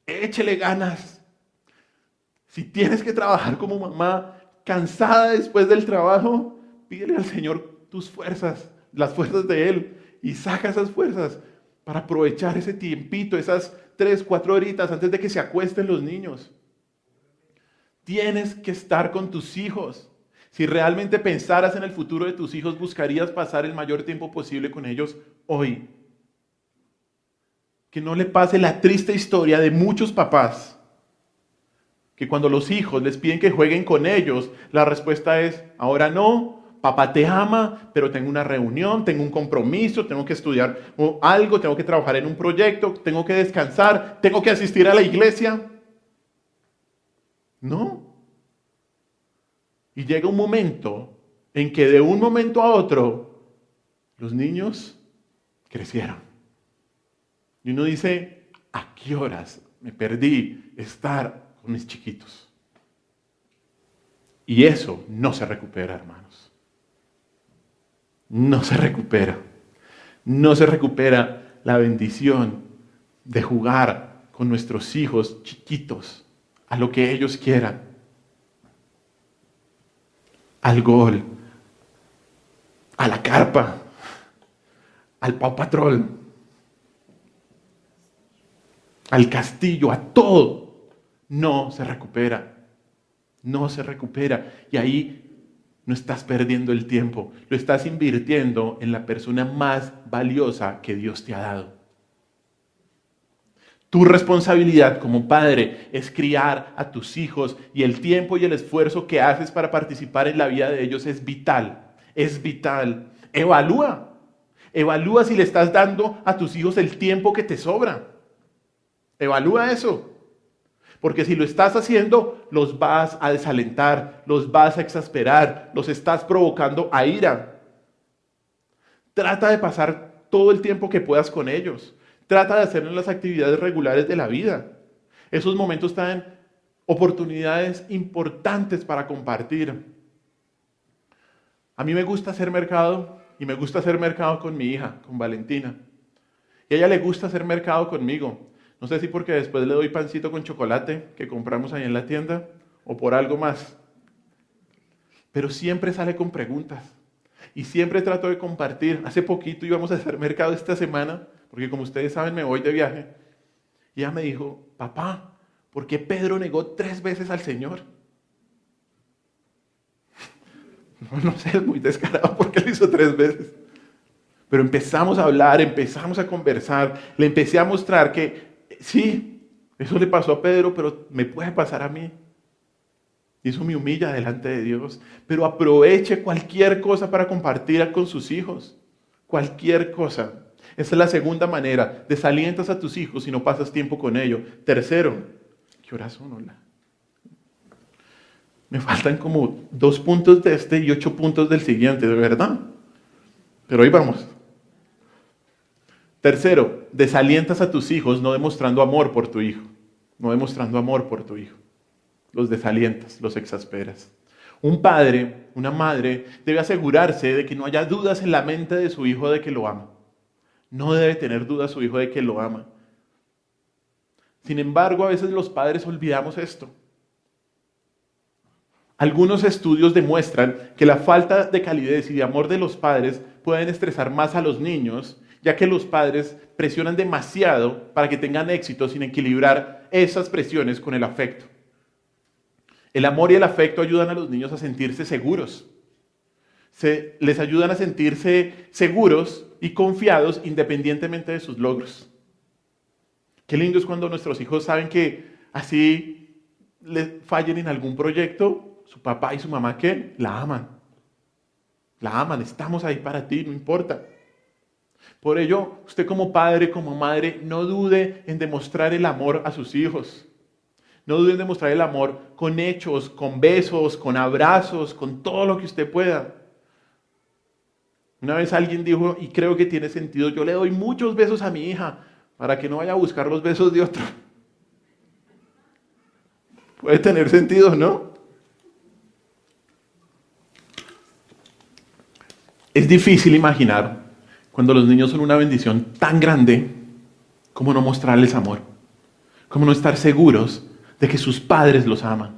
Échele ganas. Si tienes que trabajar como mamá, cansada después del trabajo, pídele al Señor tus fuerzas, las fuerzas de Él, y saca esas fuerzas para aprovechar ese tiempito, esas 3, 4 horitas antes de que se acuesten los niños. Tienes que estar con tus hijos. Si realmente pensaras en el futuro de tus hijos, buscarías pasar el mayor tiempo posible con ellos hoy. Que no le pase la triste historia de muchos papás que cuando los hijos les piden que jueguen con ellos, la respuesta es, ahora no, papá te ama, pero tengo una reunión, tengo un compromiso, tengo que estudiar algo, tengo que trabajar en un proyecto, tengo que descansar, tengo que asistir a la iglesia. No. Y llega un momento en que de un momento a otro, los niños crecieron. Y uno dice, ¿a qué horas me perdí estar con mis chiquitos? Y eso no se recupera, hermanos. No se recupera. No se recupera la bendición de jugar con nuestros hijos chiquitos a lo que ellos quieran. Al gol, a la carpa, al Paw Patrol, al castillo, a todo. No se recupera. No se recupera. Y ahí no estás perdiendo el tiempo. Lo estás invirtiendo en la persona más valiosa que Dios te ha dado. Tu responsabilidad como padre es criar a tus hijos y el tiempo y el esfuerzo que haces para participar en la vida de ellos es vital. Es vital. Evalúa. Evalúa si le estás dando a tus hijos el tiempo que te sobra. Evalúa eso. Porque si lo estás haciendo, los vas a desalentar, los vas a exasperar, los estás provocando a ira. Trata de pasar todo el tiempo que puedas con ellos. Trata de hacerlo en las actividades regulares de la vida. Esos momentos traen oportunidades importantes para compartir. A mí me gusta hacer mercado y me gusta hacer mercado con mi hija, con Valentina. Y a ella le gusta hacer mercado conmigo. No sé si porque después le doy pancito con chocolate que compramos ahí en la tienda o por algo más. Pero siempre sale con preguntas y siempre trato de compartir. Hace poquito íbamos a hacer mercado esta semana, porque como ustedes saben me voy de viaje. Y ella me dijo, papá, ¿por qué Pedro negó 3 veces al Señor? No sé, es muy descarado porque lo hizo 3 veces. Pero empezamos a hablar, empezamos a conversar, le empecé a mostrar que sí, eso le pasó a Pedro, pero me puede pasar a mí. Y eso me humilla delante de Dios. Pero aproveche cualquier cosa para compartir con sus hijos. Cualquier cosa. Esa es la segunda manera. Desalientas a tus hijos y no pasas tiempo con ellos. Tercero, ¿qué horas son? Hola. Me faltan como 2 puntos de este y 8 puntos del siguiente, de verdad. Pero ahí vamos. Tercero, desalientas a tus hijos no demostrando amor por tu hijo. No demostrando amor por tu hijo. Los desalientas, los exasperas. Un padre, una madre, debe asegurarse de que no haya dudas en la mente de su hijo de que lo ama. No debe tener dudas su hijo de que lo ama. Sin embargo, a veces los padres olvidamos esto. Algunos estudios demuestran que la falta de calidez y de amor de los padres pueden estresar más a los niños, ya que los padres presionan demasiado para que tengan éxito sin equilibrar esas presiones con el afecto. El amor y el afecto ayudan a los niños a sentirse seguros. Les ayudan a sentirse seguros y confiados independientemente de sus logros. Qué lindo es cuando nuestros hijos saben que así les fallen en algún proyecto, su papá y su mamá, ¿qué? La aman. La aman, estamos ahí para ti, no importa. Por ello, usted como padre, como madre, no dude en demostrar el amor a sus hijos. No dude en demostrar el amor con hechos, con besos, con abrazos, con todo lo que usted pueda. Una vez alguien dijo, y creo que tiene sentido, yo le doy muchos besos a mi hija para que no vaya a buscar los besos de otro. Puede tener sentido, ¿no? Es difícil imaginar cuando los niños son una bendición tan grande, cómo no mostrarles amor, cómo no estar seguros de que sus padres los aman.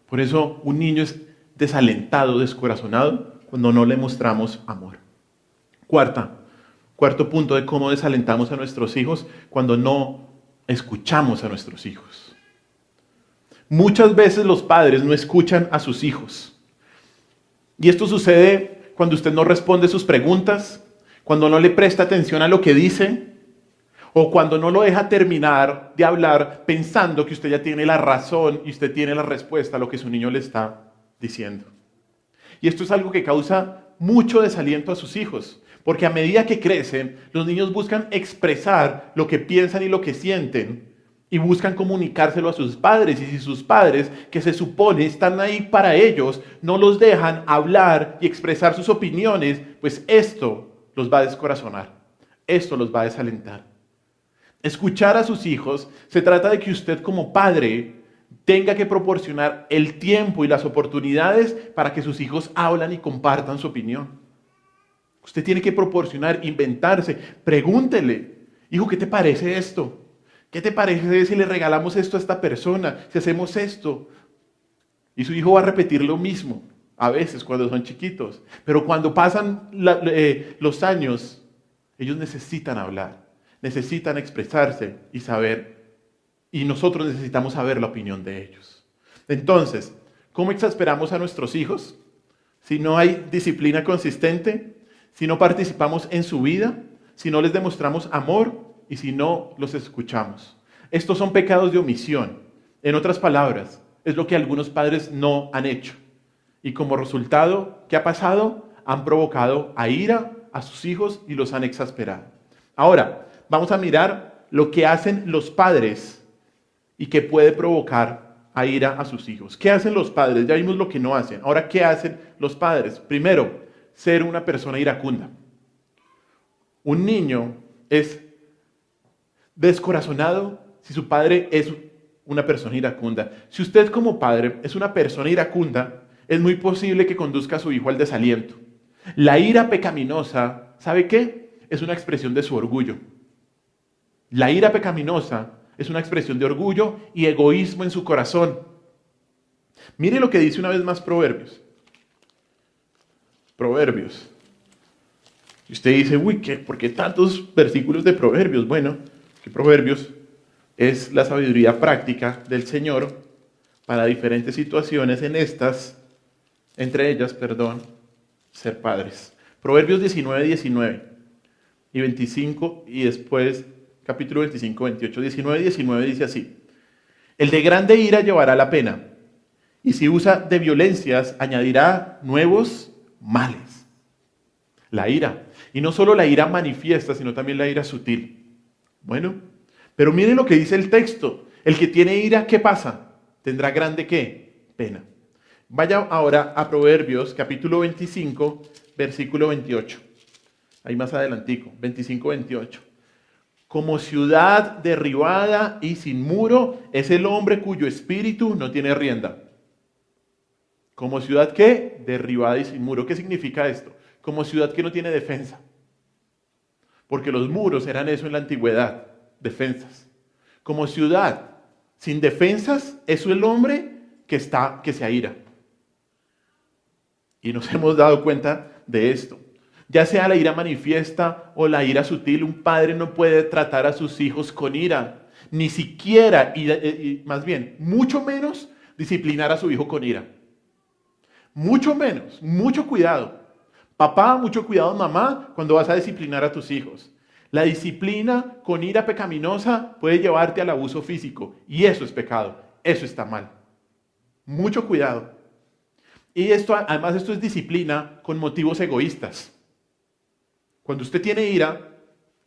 Por eso un niño es desalentado, descorazonado, cuando no le mostramos amor. Cuarto punto de cómo desalentamos a nuestros hijos, cuando no escuchamos a nuestros hijos. Muchas veces los padres no escuchan a sus hijos. Y esto sucede cuando usted no responde sus preguntas, cuando no le presta atención a lo que dice, o cuando no lo deja terminar de hablar pensando que usted ya tiene la razón y usted tiene la respuesta a lo que su niño le está diciendo. Y esto es algo que causa mucho desaliento a sus hijos, porque a medida que crecen, los niños buscan expresar lo que piensan y lo que sienten, y buscan comunicárselo a sus padres, y si sus padres, que se supone están ahí para ellos, no los dejan hablar y expresar sus opiniones, pues esto los va a descorazonar, esto los va a desalentar. Escuchar a sus hijos se trata de que usted como padre tenga que proporcionar el tiempo y las oportunidades para que sus hijos hablen y compartan su opinión. Usted tiene que proporcionar, inventarse, pregúntele, hijo, ¿qué te parece esto? ¿Qué te parece si le regalamos esto a esta persona? Si hacemos esto. Y su hijo va a repetir lo mismo, a veces cuando son chiquitos. Pero cuando pasan los años, ellos necesitan hablar, necesitan expresarse y saber. Y nosotros necesitamos saber la opinión de ellos. Entonces, ¿cómo exasperamos a nuestros hijos? Si no hay disciplina consistente, si no participamos en su vida, si no les demostramos amor, y si no los escuchamos. Estos son pecados de omisión. En otras palabras, es lo que algunos padres no han hecho. Y como resultado, ¿qué ha pasado? Han provocado a ira a sus hijos y los han exasperado. Ahora, vamos a mirar lo que hacen los padres y que puede provocar a ira a sus hijos. ¿Qué hacen los padres? Ya vimos lo que no hacen. Ahora, ¿qué hacen los padres? Primero, ser una persona iracunda. Un niño es descorazonado si su padre es una persona iracunda. Si usted como padre es una persona iracunda, es muy posible que conduzca a su hijo al desaliento. La ira pecaminosa, ¿sabe qué? Es una expresión de su orgullo. La ira pecaminosa es una expresión de orgullo y egoísmo en su corazón. Mire lo que dice una vez más Proverbios. Proverbios. Y usted dice, uy, ¿por qué tantos versículos de Proverbios? Bueno, que Proverbios es la sabiduría práctica del Señor para diferentes situaciones entre ellas, ser padres. Proverbios 19 y 25 y después capítulo 25, 28, 19 y 19 dice así: el de grande ira llevará la pena, y si usa de violencias añadirá nuevos males. La ira, y no solo la ira manifiesta, sino también la ira sutil. Bueno, pero miren lo que dice el texto. El que tiene ira, ¿qué pasa? Tendrá grande ¿qué? Pena. Vaya ahora a Proverbios, capítulo 25, versículo 28. Ahí más adelantico, 25, 28. Como ciudad derribada y sin muro es el hombre cuyo espíritu no tiene rienda. Como ciudad ¿qué? Derribada y sin muro. ¿Qué significa esto? Como ciudad que no tiene defensa. Porque los muros eran eso en la antigüedad, defensas. Como ciudad sin defensas, es el hombre que se aira. Y nos hemos dado cuenta de esto. Ya sea la ira manifiesta o la ira sutil, un padre no puede tratar a sus hijos con ira, ni siquiera, y más bien, mucho menos disciplinar a su hijo con ira. Mucho menos, mucho cuidado. Papá, mucho cuidado, mamá, cuando vas a disciplinar a tus hijos. La disciplina con ira pecaminosa puede llevarte al abuso físico, y eso es pecado, eso está mal. Mucho cuidado. Y además esto es disciplina con motivos egoístas. Cuando usted tiene ira,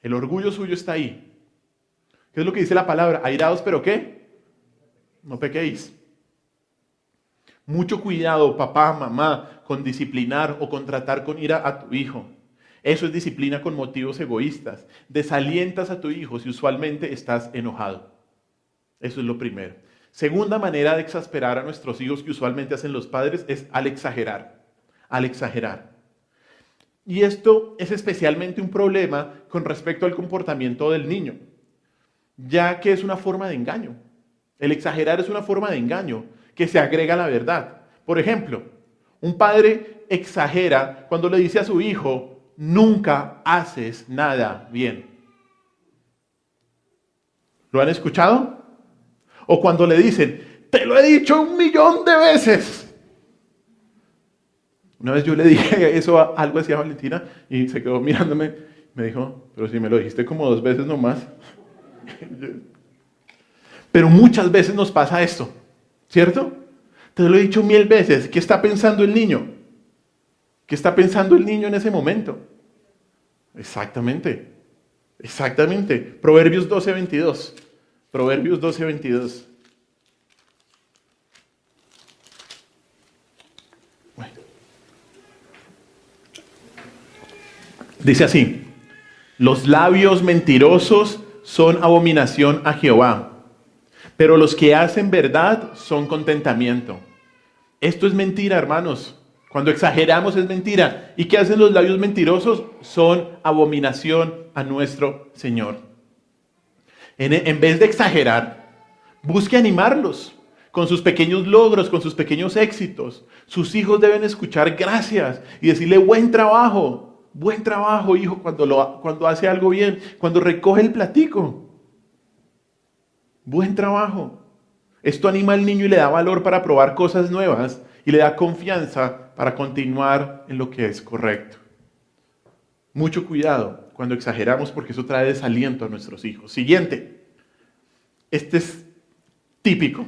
el orgullo suyo está ahí. ¿Qué es lo que dice la palabra? Airados, ¿pero qué? No pequéis. Mucho cuidado, papá, mamá, con disciplinar o con tratar con ira a tu hijo. Eso es disciplina con motivos egoístas. Desalientas a tu hijo si usualmente estás enojado. Eso es lo primero. Segunda manera de exasperar a nuestros hijos que usualmente hacen los padres es al exagerar. Al exagerar. Y esto es especialmente un problema con respecto al comportamiento del niño, ya que es una forma de engaño. El exagerar es una forma de engaño que se agrega a la verdad. Por ejemplo, un padre exagera cuando le dice a su hijo, nunca haces nada bien. ¿Lo han escuchado? O cuando le dicen, te lo he dicho 1.000.000 de veces. Una vez yo le dije algo así a Valentina y se quedó mirándome. Me dijo, pero si me lo dijiste como 2 veces nomás. Pero muchas veces nos pasa esto, ¿cierto? Te lo he dicho 1.000 veces. ¿Qué está pensando el niño? ¿Qué está pensando el niño en ese momento? Exactamente. Proverbios 12:22. Proverbios 12:22. Bueno. Dice así, los labios mentirosos son abominación a Jehová, pero los que hacen verdad son contentamiento. Esto es mentira, hermanos. Cuando exageramos es mentira. ¿Y qué hacen los labios mentirosos? Son abominación a nuestro Señor. En vez de exagerar, busque animarlos con sus pequeños logros, con sus pequeños éxitos. Sus hijos deben escuchar gracias y decirle buen trabajo, hijo, cuando hace algo bien, cuando recoge el platico. Buen trabajo. Esto anima al niño y le da valor para probar cosas nuevas y le da confianza para continuar en lo que es correcto. Mucho cuidado cuando exageramos porque eso trae desaliento a nuestros hijos. Siguiente. Este es típico.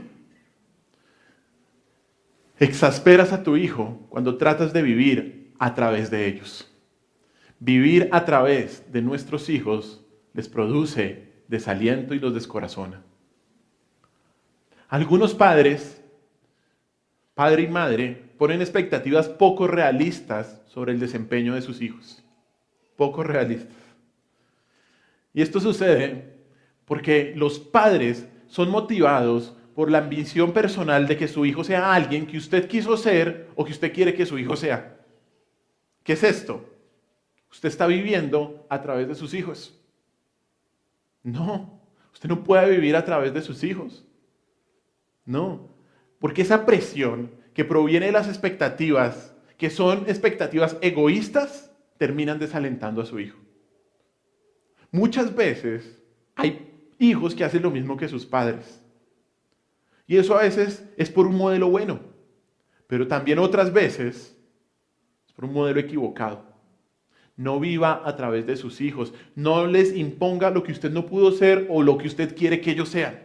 Exasperas a tu hijo cuando tratas de vivir a través de ellos. Vivir a través de nuestros hijos les produce desaliento y los descorazona. Algunos padres, padre y madre, ponen expectativas poco realistas sobre el desempeño de sus hijos. Poco realistas. Y esto sucede porque los padres son motivados por la ambición personal de que su hijo sea alguien que usted quiso ser o que usted quiere que su hijo sea. ¿Qué es esto? Usted está viviendo a través de sus hijos. No, usted no puede vivir a través de sus hijos. No, porque esa presión que proviene de las expectativas, que son expectativas egoístas, terminan desalentando a su hijo. Muchas veces hay hijos que hacen lo mismo que sus padres. Y eso a veces es por un modelo bueno, pero también otras veces es por un modelo equivocado. No viva a través de sus hijos. No les imponga lo que usted no pudo ser o lo que usted quiere que ellos sean.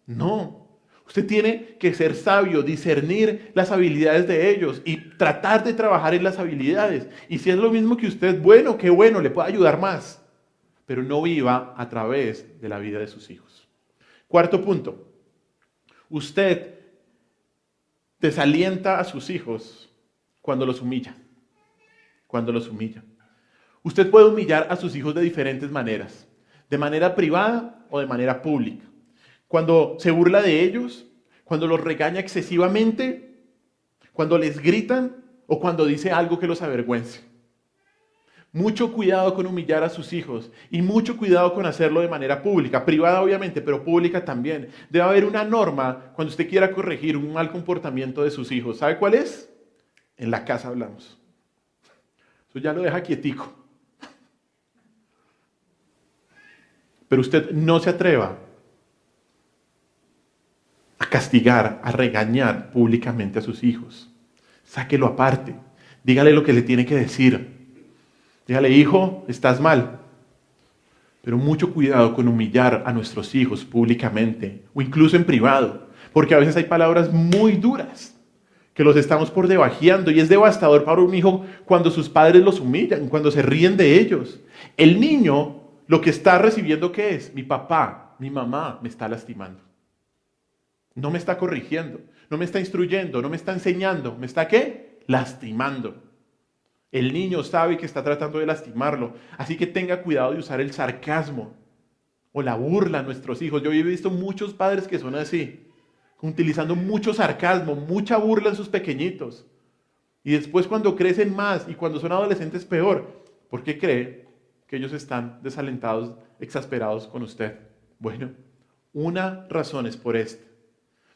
No. Usted tiene que ser sabio, discernir las habilidades de ellos y tratar de trabajar en las habilidades. Y si es lo mismo que usted, bueno, qué bueno, le puede ayudar más. Pero no viva a través de la vida de sus hijos. Cuarto punto. Usted desalienta a sus hijos cuando los humilla. Cuando los humilla. Usted puede humillar a sus hijos de diferentes maneras. De manera privada o de manera pública. Cuando se burla de ellos, cuando los regaña excesivamente, cuando les gritan o cuando dice algo que los avergüence. Mucho cuidado con humillar a sus hijos y mucho cuidado con hacerlo de manera pública, privada obviamente, pero pública también. Debe haber una norma cuando usted quiera corregir un mal comportamiento de sus hijos. ¿Sabe cuál es? En la casa hablamos. Eso ya lo deja quietico. Pero usted no se atreva a castigar, a regañar públicamente a sus hijos. Sáquelo aparte. Dígale lo que le tiene que decir. Dígale, hijo, estás mal. Pero mucho cuidado con humillar a nuestros hijos públicamente o incluso en privado. Porque a veces hay palabras muy duras que los estamos por debajeando y es devastador para un hijo cuando sus padres los humillan, cuando se ríen de ellos. El niño lo que está recibiendo, ¿qué es? Mi papá, mi mamá me está lastimando. No me está corrigiendo, no me está instruyendo, no me está enseñando. ¿Me está qué? Lastimando. El niño sabe que está tratando de lastimarlo. Así que tenga cuidado de usar el sarcasmo o la burla a nuestros hijos. Yo he visto muchos padres que son así, utilizando mucho sarcasmo, mucha burla en sus pequeñitos. Y después cuando crecen más y cuando son adolescentes peor, ¿por qué cree que ellos están desalentados, exasperados con usted? Bueno, una razón es por esta.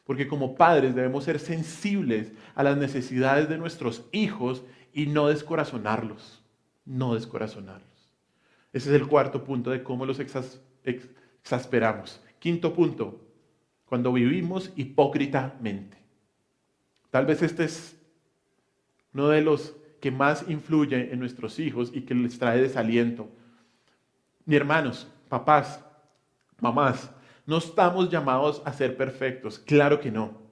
Porque como padres debemos ser sensibles a las necesidades de nuestros hijos y no descorazonarlos. No descorazonarlos. Ese es el cuarto punto de cómo los exasperamos. Quinto punto, cuando vivimos hipócritamente. Tal vez este es uno de los que más influye en nuestros hijos y que les trae desaliento. Mis hermanos, papás, mamás, no estamos llamados a ser perfectos, claro que no.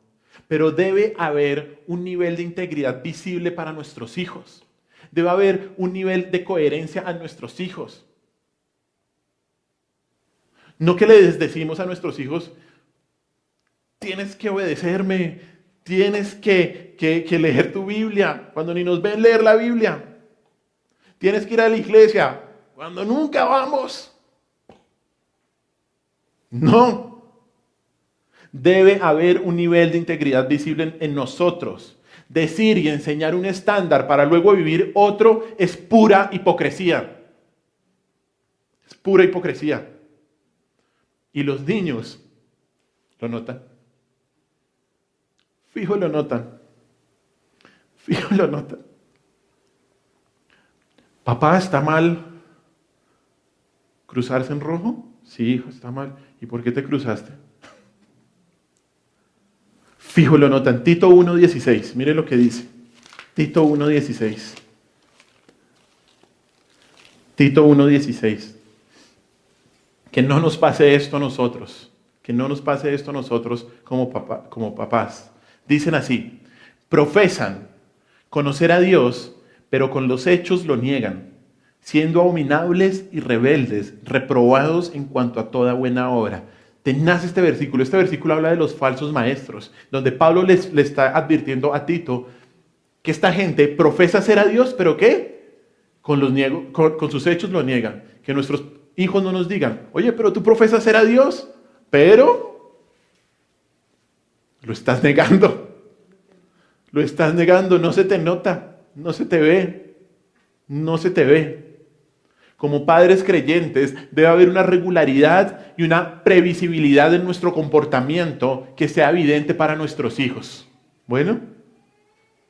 Pero debe haber un nivel de integridad visible para nuestros hijos. Debe haber un nivel de coherencia a nuestros hijos. No que les decimos a nuestros hijos, tienes que obedecerme, tienes que leer tu Biblia, cuando ni nos ven leer la Biblia. Tienes que ir a la iglesia, cuando nunca vamos. No. Debe haber un nivel de integridad visible en nosotros. Decir y enseñar un estándar para luego vivir otro es pura hipocresía. Es pura hipocresía. Y los niños lo notan. Fijo lo notan. Fijo lo notan. Papá, ¿está mal cruzarse en rojo? Sí, hijo, está mal. ¿Y por qué te cruzaste? Fijo lo notan. Tito 1:16. Mire lo que dice. Tito 1:16. Tito 1:16. Que no nos pase esto a nosotros. Que no nos pase esto a nosotros como papás. Dicen así. Profesan conocer a Dios, pero con los hechos lo niegan, siendo abominables y rebeldes, reprobados en cuanto a toda buena obra. Tenaz este versículo. Este versículo habla de los falsos maestros, donde Pablo le está advirtiendo a Tito que esta gente profesa ser a Dios, pero ¿qué? Con sus hechos lo niegan. Que nuestros hijos no nos digan, oye, pero tú profesas ser a Dios, pero lo estás negando. Lo estás negando, no se te nota, no se te ve, no se te ve. Como padres creyentes debe haber una regularidad y una previsibilidad en nuestro comportamiento que sea evidente para nuestros hijos. Bueno,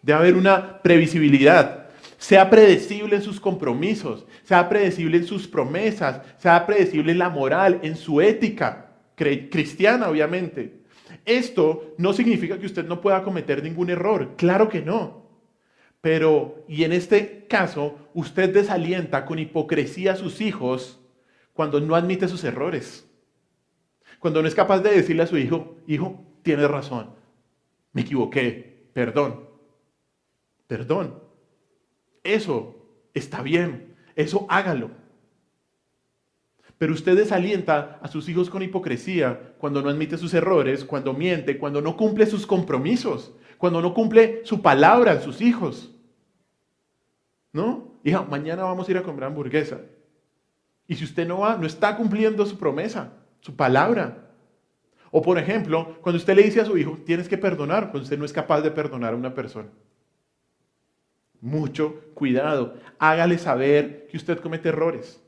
debe haber una previsibilidad. Sea predecible en sus compromisos, sea predecible en sus promesas, sea predecible en la moral, en su ética cristiana, obviamente. Esto no significa que usted no pueda cometer ningún error, claro que no. Pero, y en este caso, usted desalienta con hipocresía a sus hijos cuando no admite sus errores. Cuando no es capaz de decirle a su hijo, hijo, tienes razón, me equivoqué, perdón. Eso está bien, eso hágalo. Pero usted desalienta a sus hijos con hipocresía cuando no admite sus errores, cuando miente, cuando no cumple sus compromisos, cuando no cumple su palabra en sus hijos. ¿No? Hija, mañana vamos a ir a comer hamburguesa. Y si usted no va, no está cumpliendo su promesa, su palabra. O por ejemplo, cuando usted le dice a su hijo, tienes que perdonar, cuando usted no es capaz de perdonar a una persona. mucho cuidado. Hágale saber que usted comete errores.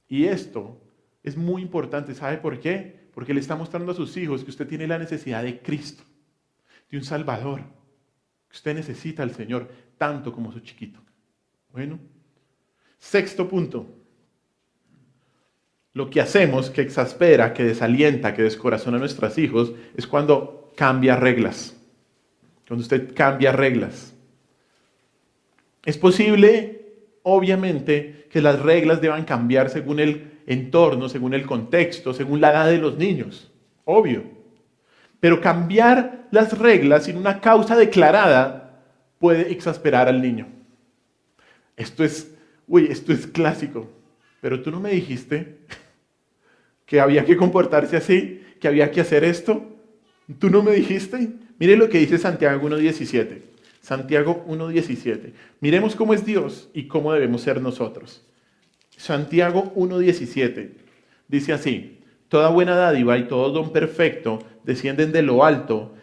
Y esto es muy importante. ¿Sabe por qué? Porque le está mostrando a sus hijos que usted tiene la necesidad de Cristo, de un Salvador. Que usted necesita al Señor tanto como su chiquito. Bueno, sexto punto. Lo que hacemos que exaspera, que desalienta, que descorazona a nuestros hijos es cuando cambia reglas. Cuando usted cambia reglas. Es posible, obviamente, que las reglas deban cambiar según el entorno, según el contexto, según la edad de los niños. Obvio. Pero cambiar las reglas sin una causa declarada puede exasperar al niño. Esto es clásico. Pero tú no me dijiste que había que comportarse así, que había que hacer esto. ¿Tú no me dijiste? Mire lo que dice Santiago 1.17. Santiago 1.17. Miremos cómo es Dios y cómo debemos ser nosotros. Santiago 1.17. Dice así: toda buena dádiva y todo don perfecto descienden de lo alto,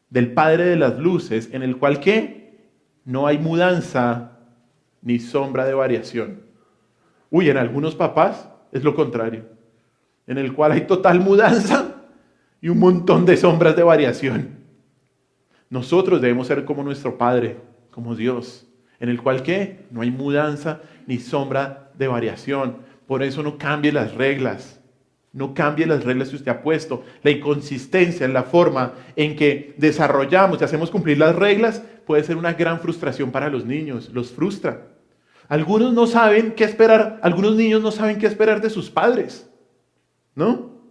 del Padre de las luces, en el cual ¿qué? No hay mudanza ni sombra de variación. En algunos papás es lo contrario, en el cual hay total mudanza y un montón de sombras de variación. Nosotros debemos ser como nuestro Padre, como Dios, en el cual ¿qué? No hay mudanza ni sombra de variación. Por eso no cambie las reglas. No cambie las reglas que usted ha puesto. La inconsistencia en la forma en que desarrollamos y hacemos cumplir las reglas puede ser una gran frustración para los niños. Los frustra. Algunos no saben qué esperar. Algunos niños no saben qué esperar de sus padres, ¿no?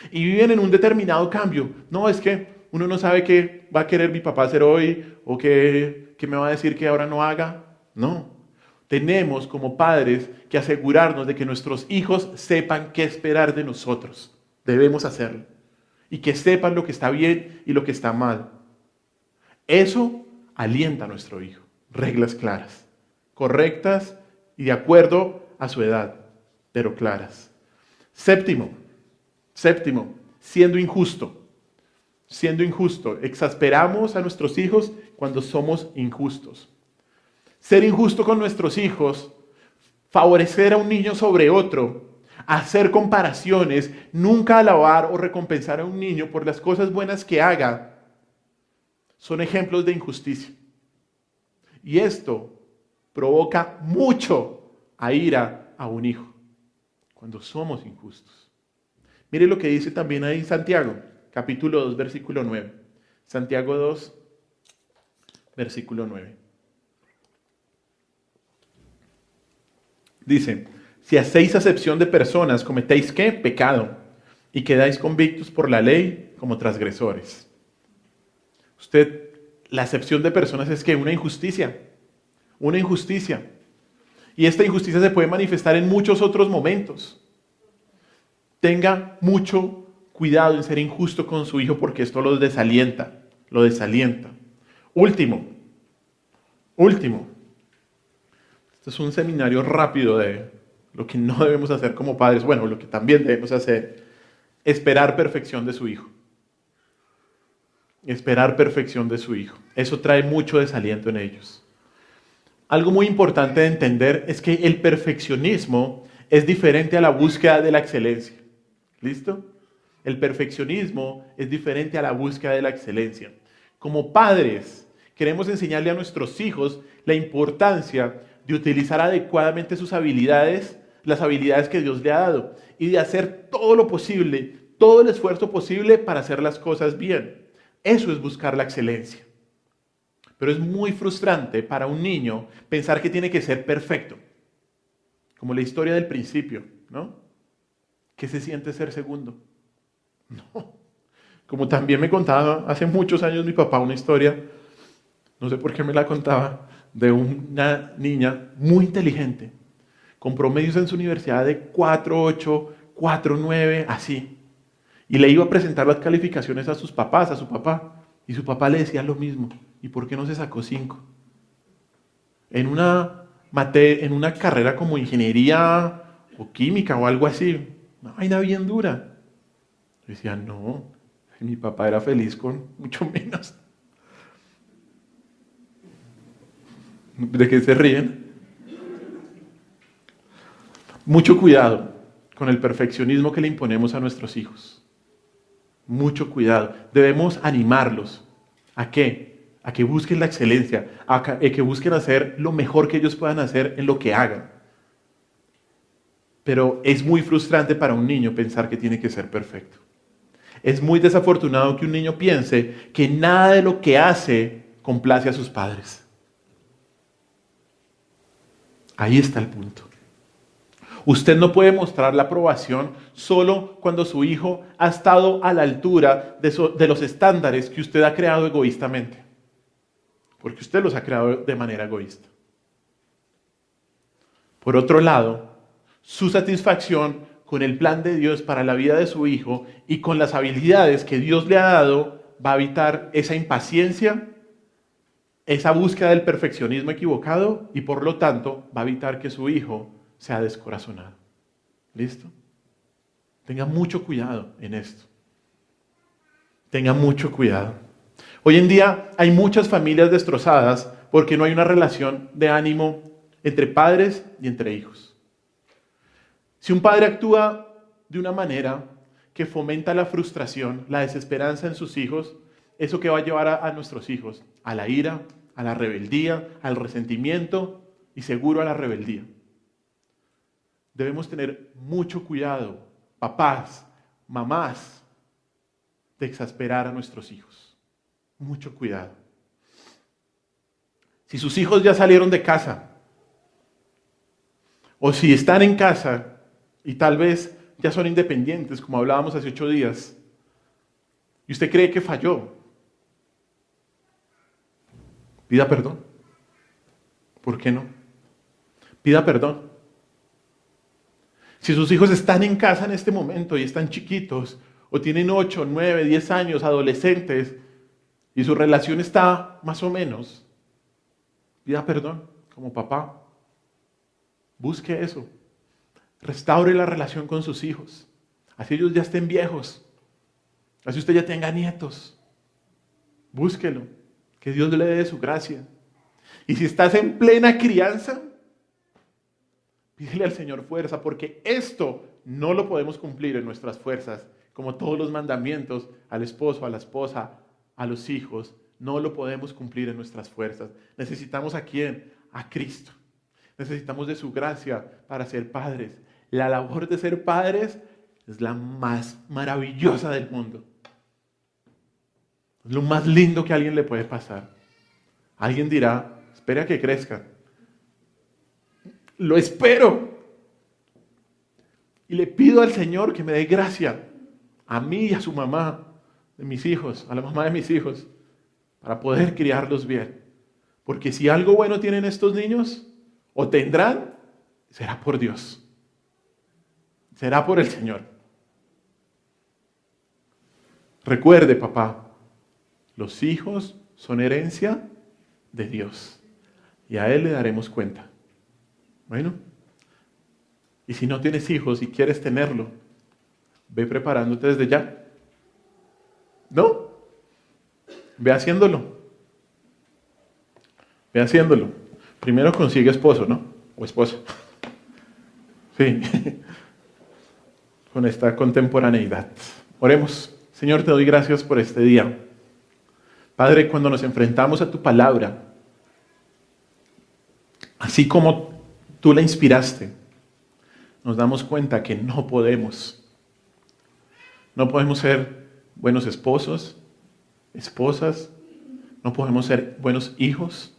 Y viven en un determinado cambio. No, es que uno no sabe qué va a querer mi papá hacer hoy o qué me va a decir que ahora no haga. No. Tenemos como padres que asegurarnos de que nuestros hijos sepan qué esperar de nosotros. Debemos hacerlo. Y que sepan lo que está bien y lo que está mal. Eso alienta a nuestro hijo. Reglas claras, correctas y de acuerdo a su edad, pero claras. Séptimo, siendo injusto. Siendo injusto. Exasperamos a nuestros hijos cuando somos injustos. Ser injusto con nuestros hijos, favorecer a un niño sobre otro, hacer comparaciones, nunca alabar o recompensar a un niño por las cosas buenas que haga, son ejemplos de injusticia. Y esto provoca mucho a ira a un hijo, cuando somos injustos. Mire lo que dice también ahí Santiago, capítulo 2, versículo 9. Santiago 2, versículo 9. Dice: si hacéis acepción de personas, cometéis ¿qué? Pecado, y quedáis convictos por la ley como transgresores. La acepción de personas es ¿qué? Una injusticia. Una injusticia. Y esta injusticia se puede manifestar en muchos otros momentos. Tenga mucho cuidado en ser injusto con su hijo porque esto lo desalienta. Último. Esto es un seminario rápido de lo que no debemos hacer como padres. Bueno, lo que también debemos hacer. Esperar perfección de su hijo. Esperar perfección de su hijo. Eso trae mucho desaliento en ellos. Algo muy importante de entender es que el perfeccionismo es diferente a la búsqueda de la excelencia. ¿Listo? El perfeccionismo es diferente a la búsqueda de la excelencia. Como padres, queremos enseñarle a nuestros hijos la importancia de utilizar adecuadamente sus habilidades, las habilidades que Dios le ha dado, y de hacer todo lo posible, todo el esfuerzo posible para hacer las cosas bien. Eso es buscar la excelencia. Pero es muy frustrante para un niño pensar que tiene que ser perfecto. Como la historia del principio, ¿no? ¿Qué se siente ser segundo? No. Como también me contaba hace muchos años mi papá una historia, no sé por qué me la contaba, de una niña muy inteligente, con promedios en su universidad de 4.8, 4.9, así. Y le iba a presentar las calificaciones a sus papás, a su papá. Y su papá le decía lo mismo. ¿Y por qué no se sacó 5? En una carrera como ingeniería o química o algo así. Una vaina bien dura. Yo decía, no, mi papá era feliz con mucho menos. ¿De qué se ríen? Mucho cuidado con el perfeccionismo que le imponemos a nuestros hijos. Mucho cuidado. Debemos animarlos. ¿A qué? A que busquen la excelencia, a que busquen hacer lo mejor que ellos puedan hacer en lo que hagan. Pero es muy frustrante para un niño pensar que tiene que ser perfecto. Es muy desafortunado que un niño piense que nada de lo que hace complace a sus padres. Ahí está el punto. Usted no puede mostrar la aprobación solo cuando su hijo ha estado a la altura de los estándares que usted ha creado egoístamente. Porque usted los ha creado de manera egoísta. Por otro lado, su satisfacción con el plan de Dios para la vida de su hijo y con las habilidades que Dios le ha dado va a evitar esa impaciencia, esa búsqueda del perfeccionismo equivocado y por lo tanto va a evitar que su hijo sea descorazonado. ¿Listo? Tenga mucho cuidado en esto. Tenga mucho cuidado. Hoy en día hay muchas familias destrozadas porque no hay una relación de ánimo entre padres y entre hijos. Si un padre actúa de una manera que fomenta la frustración, la desesperanza en sus hijos, ¿eso que va a llevar a nuestros hijos? A la ira, a la rebeldía, al resentimiento y seguro a la rebeldía. Debemos tener mucho cuidado, papás, mamás, de exasperar a nuestros hijos. Mucho cuidado. Si sus hijos ya salieron de casa, o si están en casa y tal vez ya son independientes, como hablábamos hace 8 días, y usted cree que falló, pida perdón. ¿Por qué no? Pida perdón. Si sus hijos están en casa en este momento y están chiquitos, o tienen 8, 9, 10 años, adolescentes, y su relación está más o menos, pida perdón como papá. Busque eso. Restaure la relación con sus hijos. Así ellos ya estén viejos. Así usted ya tenga nietos. Búsquelo. Que Dios le dé su gracia. Y si estás en plena crianza, pídele al Señor fuerza, porque esto no lo podemos cumplir en nuestras fuerzas, como todos los mandamientos al esposo, a la esposa, a los hijos, no lo podemos cumplir en nuestras fuerzas. Necesitamos ¿a quién? A Cristo. Necesitamos de su gracia para ser padres. La labor de ser padres es la más maravillosa del mundo. Es lo más lindo que a alguien le puede pasar. Alguien dirá, espera que crezca. Lo espero. Y le pido al Señor que me dé gracia a mí y a su mamá de mis hijos, a la mamá de mis hijos, para poder criarlos bien. Porque si algo bueno tienen estos niños, o tendrán, será por Dios. Será por el Señor. Recuerde, papá, los hijos son herencia de Dios. Y a Él le daremos cuenta. Bueno, y si no tienes hijos y quieres tenerlo, ve preparándote desde ya. ¿No? Ve haciéndolo. Ve haciéndolo. Primero consigue esposo, ¿no? O esposa. Sí. Con esta contemporaneidad. Oremos. Señor, te doy gracias por este día. Padre, cuando nos enfrentamos a tu palabra, así como tú la inspiraste, nos damos cuenta que no podemos. No podemos ser buenos esposos, esposas, no podemos ser buenos hijos,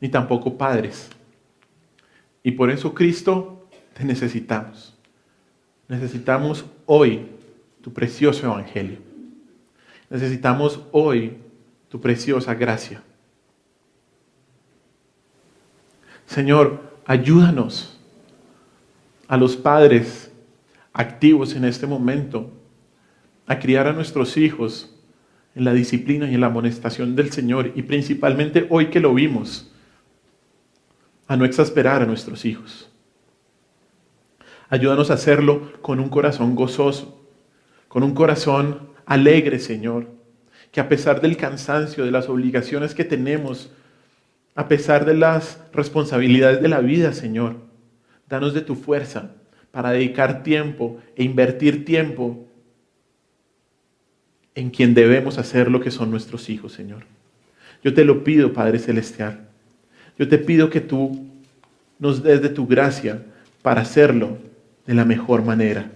ni tampoco padres. Y por eso, Cristo, te necesitamos. Necesitamos hoy tu precioso evangelio. Necesitamos hoy tu preciosa gracia. Señor, ayúdanos a los padres activos en este momento a criar a nuestros hijos en la disciplina y en la amonestación del Señor, y principalmente hoy que lo vimos, a no exasperar a nuestros hijos. Ayúdanos a hacerlo con un corazón gozoso, con un corazón alegre, Señor, que a pesar del cansancio, de las obligaciones que tenemos A pesar de las responsabilidades de la vida, Señor, danos de tu fuerza para dedicar tiempo e invertir tiempo en quien debemos hacer lo que son nuestros hijos, Señor. Yo te lo pido, Padre Celestial. Yo te pido que tú nos des de tu gracia para hacerlo de la mejor manera.